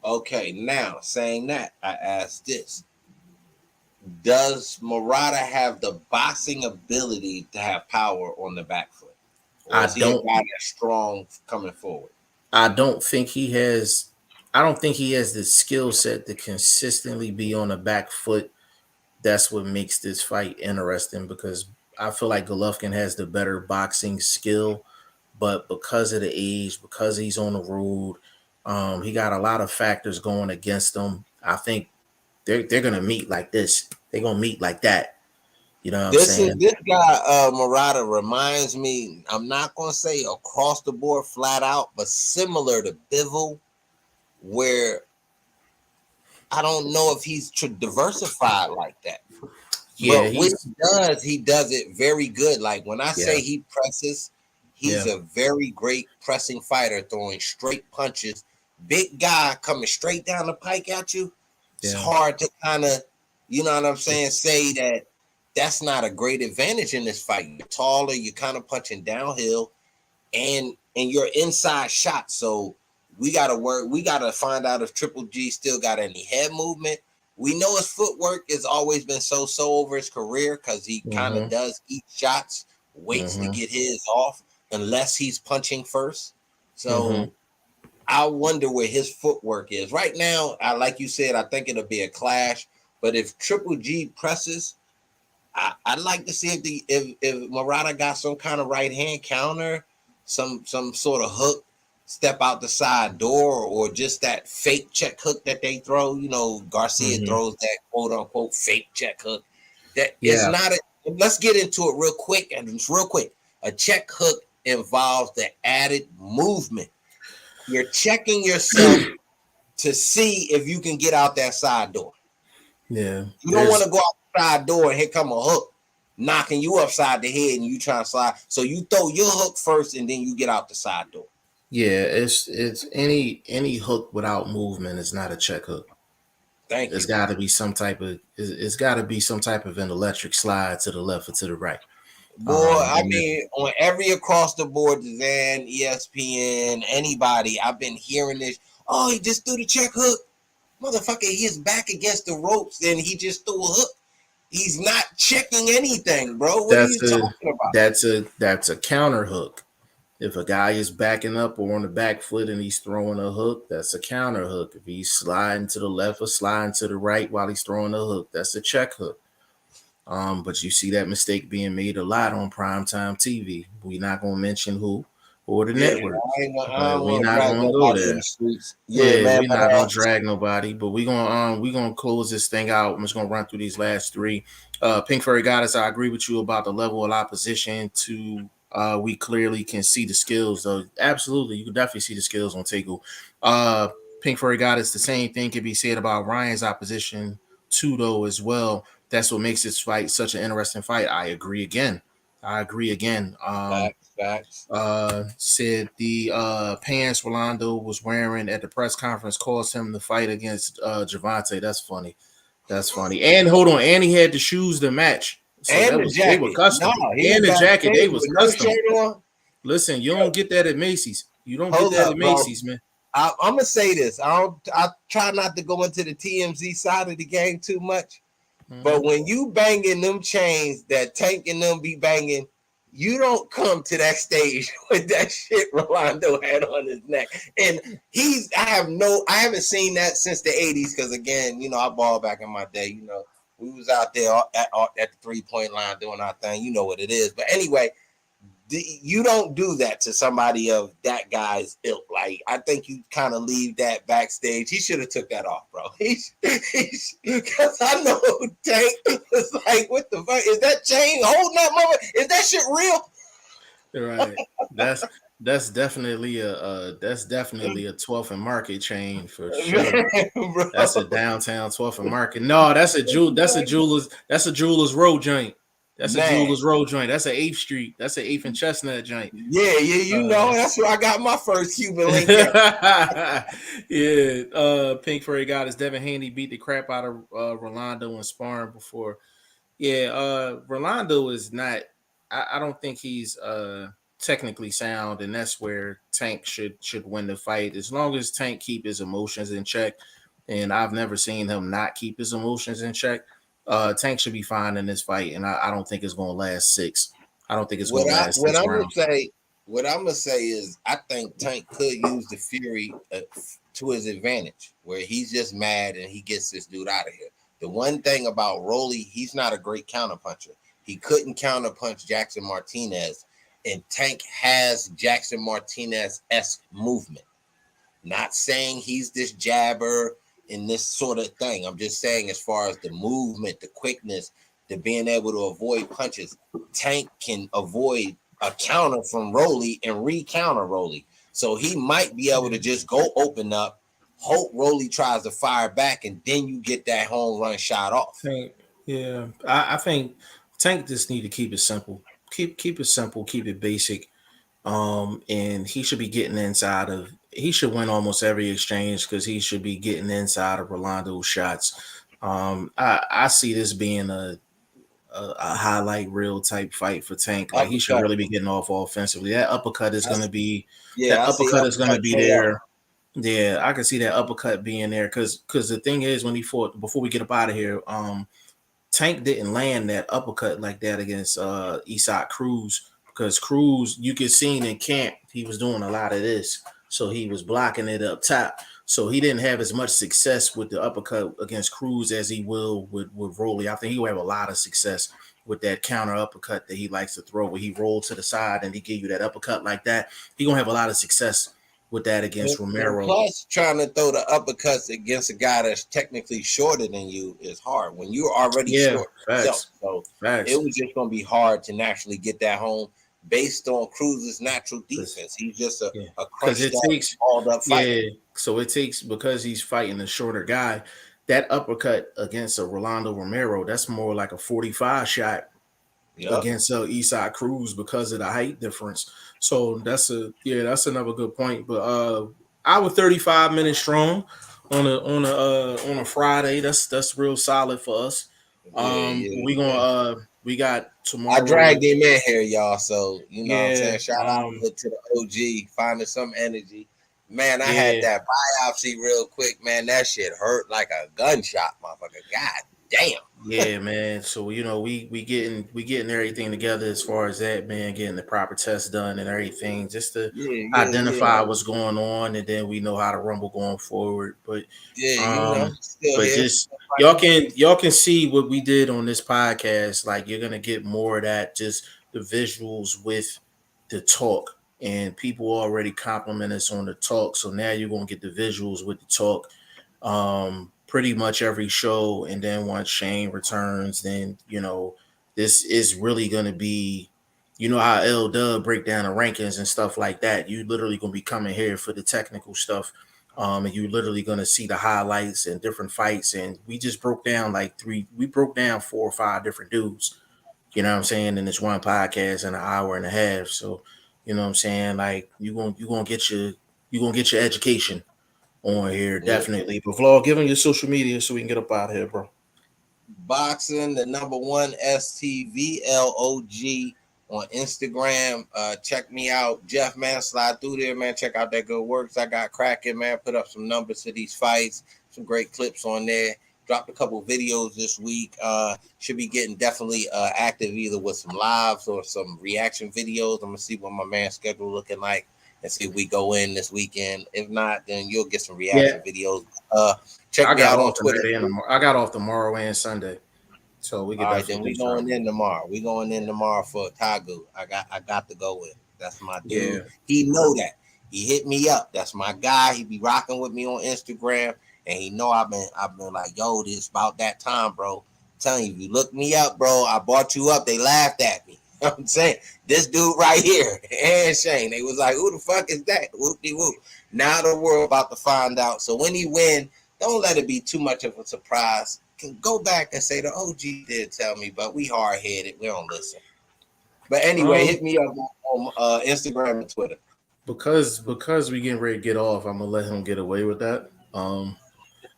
Okay, now saying that, I ask this. Does Murata have the boxing ability to have power on the back foot? Or I is he a don't guy that's strong coming forward? I don't think he has. I don't think he has the skill set to consistently be on the back foot. That's what makes this fight interesting because I feel like Golovkin has the better boxing skill, but because of the age, because he's on the road, he got a lot of factors going against him. I think they're gonna meet like this. They're gonna meet like that. You know what I'm saying? This guy Murata reminds me. I'm not gonna say across the board flat out, but similar to Bivol, where I don't know if he's diversified like that. Yeah, But when he does it very good. Like when I yeah, say he presses, he's yeah, a very great pressing fighter, throwing straight punches. Big guy coming straight down the pike at you. It's yeah. hard to kind of, you know what I'm saying, say that that's not a great advantage in this fight. You're taller, you're kind of punching downhill, and you're inside shot. So we gotta work. We gotta find out if Triple G still got any head movement. We know his footwork has always been so over his career because he kind of Mm-hmm. does eat shots, waits to Mm-hmm. get his off unless he's punching first. Mm-hmm. So I wonder where his footwork is right now. I like you said, I think it'll be a clash. But if Triple G presses, I'd like to see if Murata got some kind of right hand counter, some sort of hook, step out the side door, or just that fake check hook that they throw. You know, Garcia Mm-hmm. throws that quote unquote fake check hook. That is Yeah. not a. Let's get into it real quick and just real quick. A check hook involves the added movement. You're checking yourself to see if you can get out that side door. Yeah. You don't want to go out the side door and here come a hook. knocking you upside the head and you trying to slide. So you throw your hook first and then you get out the side door. Yeah, it's any hook without movement is not a check hook. Thank It's you. got to be some type of it's got to be some type of an electric slide to the left or to the right. Boy, I And mean, on every across the board, Zan, ESPN, anybody, I've been hearing this. Oh, he just threw the check hook. Motherfucker, he is back against the ropes and he just threw a hook. He's not checking anything, bro. What are you talking about? that's a counter hook. If a guy is backing up or on the back foot and he's throwing a hook, that's a counter hook. If he's sliding to the left or sliding to the right while he's throwing a hook, that's a check hook. But you see that mistake being made a lot on primetime TV. We're not gonna mention who or the Yeah, network, I but don't we're want to not drag gonna go nobody in there. the streets. Yeah, Yeah, man. we're not gonna drag nobody, but we're gonna close this thing out. I'm just gonna run through these last three. Pink Fairy Goddess, I agree with you about the level of opposition to we clearly can see the skills though. Absolutely, you can definitely see the skills on Tagoe. Pink Fairy Goddess, the same thing can be said about Ryan's opposition too, though, as well. That's what makes this fight such an interesting fight. I agree again. Facts. Said the pants Rolando was wearing at the press conference caused him to fight against Javante. That's funny. That's funny. And hold on, and he had the shoes to match. So And that the was they were jacket. custom. No, he was And the jacket, they backstage was with no custom. shirt on. Listen, you don't get that at Macy's. You don't Hold get that up, at bro. Macy's, man. I'm gonna say this. I try not to go into the TMZ side of the game too much. But when you banging them chains that Tank and them be banging, you don't come to that stage with that shit Rolando had on his neck. And I haven't seen that since the 80s. Cause again, I balled back in my day, we was out there at the 3-point line doing our thing. You know what it is. But anyway, you don't do that to somebody of that guy's ilk. Like, I think you kind of leave that backstage. He should have took that off, bro. Because I know Tank was like, what the fuck? Is that chain holding that mother? Is that shit real? Right. That's definitely a 12th and Market chain for sure. Bro. That's a downtown 12th and Market. No, that's a jeweler's row joint. That's a jeweler's row joint. That's an 8th Street. That's an 8th and Chestnut joint. Yeah, that's where I got my first Cuban link at. Yeah, Pink Fairy Goddess Devin Haney beat the crap out of Rolando in sparring before. Yeah, Rolando is not. I don't think he's technically sound, and that's where Tank should win the fight as long as Tank keep his emotions in check. And I've never seen him not keep his emotions in check. Tank should be fine in this fight, and I don't think it's going to last 6. I don't think it's going to last 6 rounds. What I'm gonna say is, I think Tank could use the Fury to his advantage, where he's just mad and he gets this dude out of here. The one thing about Rolly, he's not a great counterpuncher. He couldn't counterpunch Jackson Martinez, and Tank has Jackson Martinez-esque movement. Not saying he's this jabber and this sort of thing. I'm just saying, as far as the movement, the quickness, the being able to avoid punches, Tank can avoid a counter from Rolly and re-counter Rolly. So he might be able to just go open up, hope Rolly tries to fire back, and then you get that home run shot off. Yeah, I think Tank just need to keep it simple. Keep it simple, keep it basic. And he should be getting inside of. He should win almost every exchange because he should be getting inside of Rolando's shots. I see this being a highlight reel type fight for Tank. Like, he should really be getting off offensively. That uppercut is going to be. That uppercut is going to be there. Yeah, I can see that uppercut being there because the thing is, when he fought, before we get up out of here, Tank didn't land that uppercut like that against Isaac Cruz, because Cruz, you could see in camp, he was doing a lot of this. So he was blocking it up top. So he didn't have as much success with the uppercut against Cruz as he will with Rolly. I think he will have a lot of success with that counter uppercut that he likes to throw, where he rolled to the side and he give you that uppercut like that. He gonna have a lot of success with that against Romero. Plus, trying to throw the uppercuts against a guy that's technically shorter than you is hard when you're already short. Facts. So Facts. It was just going to be hard to naturally get that home based on Cruz's natural defense. He's just a crunched up, balled up fighter. Yeah, so it takes, because he's fighting a shorter guy, that uppercut against a Rolando Romero, that's more like a 45 shot Yep. against Eastside Cruz because of the height difference. So that's another good point. But I was 35 minutes strong on a Friday. That's real solid for us. Yeah, yeah, We yeah. gonna we got I tomorrow. dragged him in here, y'all. So you know what I'm Yeah, saying? Shout out to the OG, finding some energy. Man, I had yeah. that biopsy real quick, man. That shit hurt like a gunshot, motherfucker. God damn. Yeah, man. So we getting everything together as far as that, man. Getting the proper test done and everything, just to Yeah, yeah, identify yeah. what's going on, and then we know how to rumble going forward. Yeah, you know, Um, still but here. just y'all can see what we did on this podcast. Like you're gonna get more of that, just the visuals with the talk, and people already compliment us on the talk. So now you're gonna get the visuals with the talk pretty much every show. And then once Shane returns, then this is really gonna be, how L Dub break down the rankings and stuff like that. You literally gonna be coming here for the technical stuff. And you literally gonna see the highlights and different fights. And we broke down 4 or 5 different dudes, what I'm saying, in this one podcast in an hour and a half. So, what I'm saying, like you gonna get your education on here, Yeah. definitely. But Vlog, give them your social media so we can get up out of here, bro. Boxing, the number one STVLOG on Instagram. Check me out. Jeff, man, slide through there, man. Check out that good works I got cracking, man. Put up some numbers for these fights. Some great clips on there. Dropped a couple videos this week. Should be getting definitely active either with some lives or some reaction videos. I'm gonna see what my man's schedule looking like and see if we go in this weekend. If not, then you'll get some Yeah, reaction videos. Check I me got out on off Twitter. tonight and I got off tomorrow and Sunday, so we could All right, then definitely we do something. going in tomorrow. We going in tomorrow for Tagoe. I got to go in. That's my Yeah, dude. He know that. He hit me up. That's my guy. He be rocking with me on Instagram, and he know I've been like, yo, this about that time, bro. I'm telling you, you look me up, bro. I brought you up. They laughed at me. I'm saying this dude right here and Shane. They was like, who the fuck is that? Whoop de whoop. Now the world about to find out. So when he win, don't let it be too much of a surprise. Can go back and say the OG did tell me, but we hard headed. We don't listen. But anyway, um, hit me up on Instagram and Twitter. because we getting ready to get off, I'm gonna let him get away with that. I'm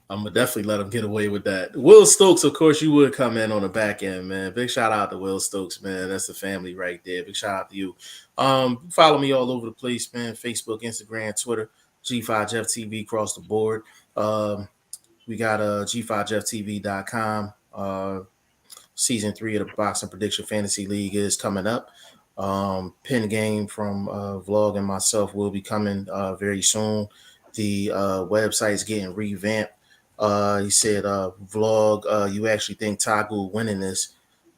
gonna definitely let him get away with that. Will Stokes, of course, you would come in on the back end, man. Big shout out to Will Stokes, man. That's the family right there. Big shout out to you. Follow me all over the place, man. Facebook, Instagram, Twitter, G5 Jeff TV across the board. We got G5JeffTV.com. Season 3 of the Boxing Prediction Fantasy League is coming up. Pin game from Vlog and myself will be coming very soon. The website's getting revamped. He said, Vlog, you actually think Tagoe winning this?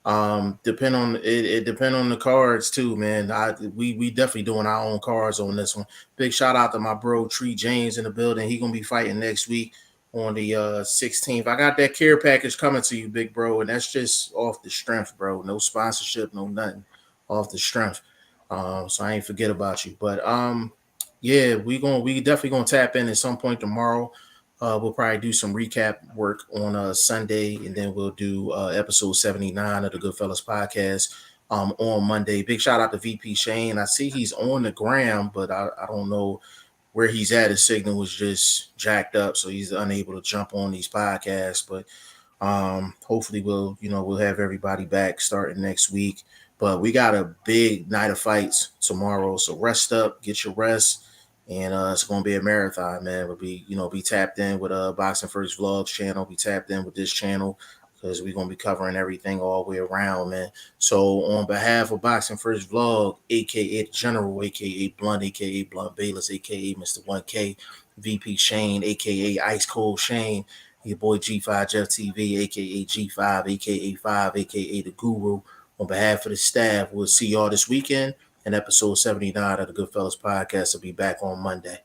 Depend on it depend on the cards too, man. We definitely doing our own cards on this one. Big shout out to my bro Tree James in the building. He gonna be fighting next week on the 16th. I got that care package coming to you, big bro, and that's just off the strength, bro. No sponsorship, no nothing, off the strength. So I ain't forget about you. But yeah, we definitely gonna tap in at some point tomorrow. We'll probably do some recap work on Sunday, and then we'll do episode 79 of the Goodfellas podcast on Monday. Big shout out to VP Shane. I see he's on the ground, but I don't know where he's at. His signal was just jacked up, so he's unable to jump on these podcasts. But hopefully we'll have everybody back starting next week. But we got a big night of fights tomorrow, so rest up, get your rest, and it's gonna be a marathon, man. We'll be tapped in with Boxing First Vlogs channel, be tapped in with this channel because we're gonna be covering everything all the way around, man. So on behalf of Boxing First Vlog, aka General, aka Blunt, aka Blunt Bayless, aka Mr. 1K, VP Shane, aka Ice Cold Shane, your boy G5 Jeff TV, aka G5, aka 5, aka the Guru. On behalf of the staff, we'll see y'all this weekend. And episode 79 of the Goodfellas podcast will be back on Monday.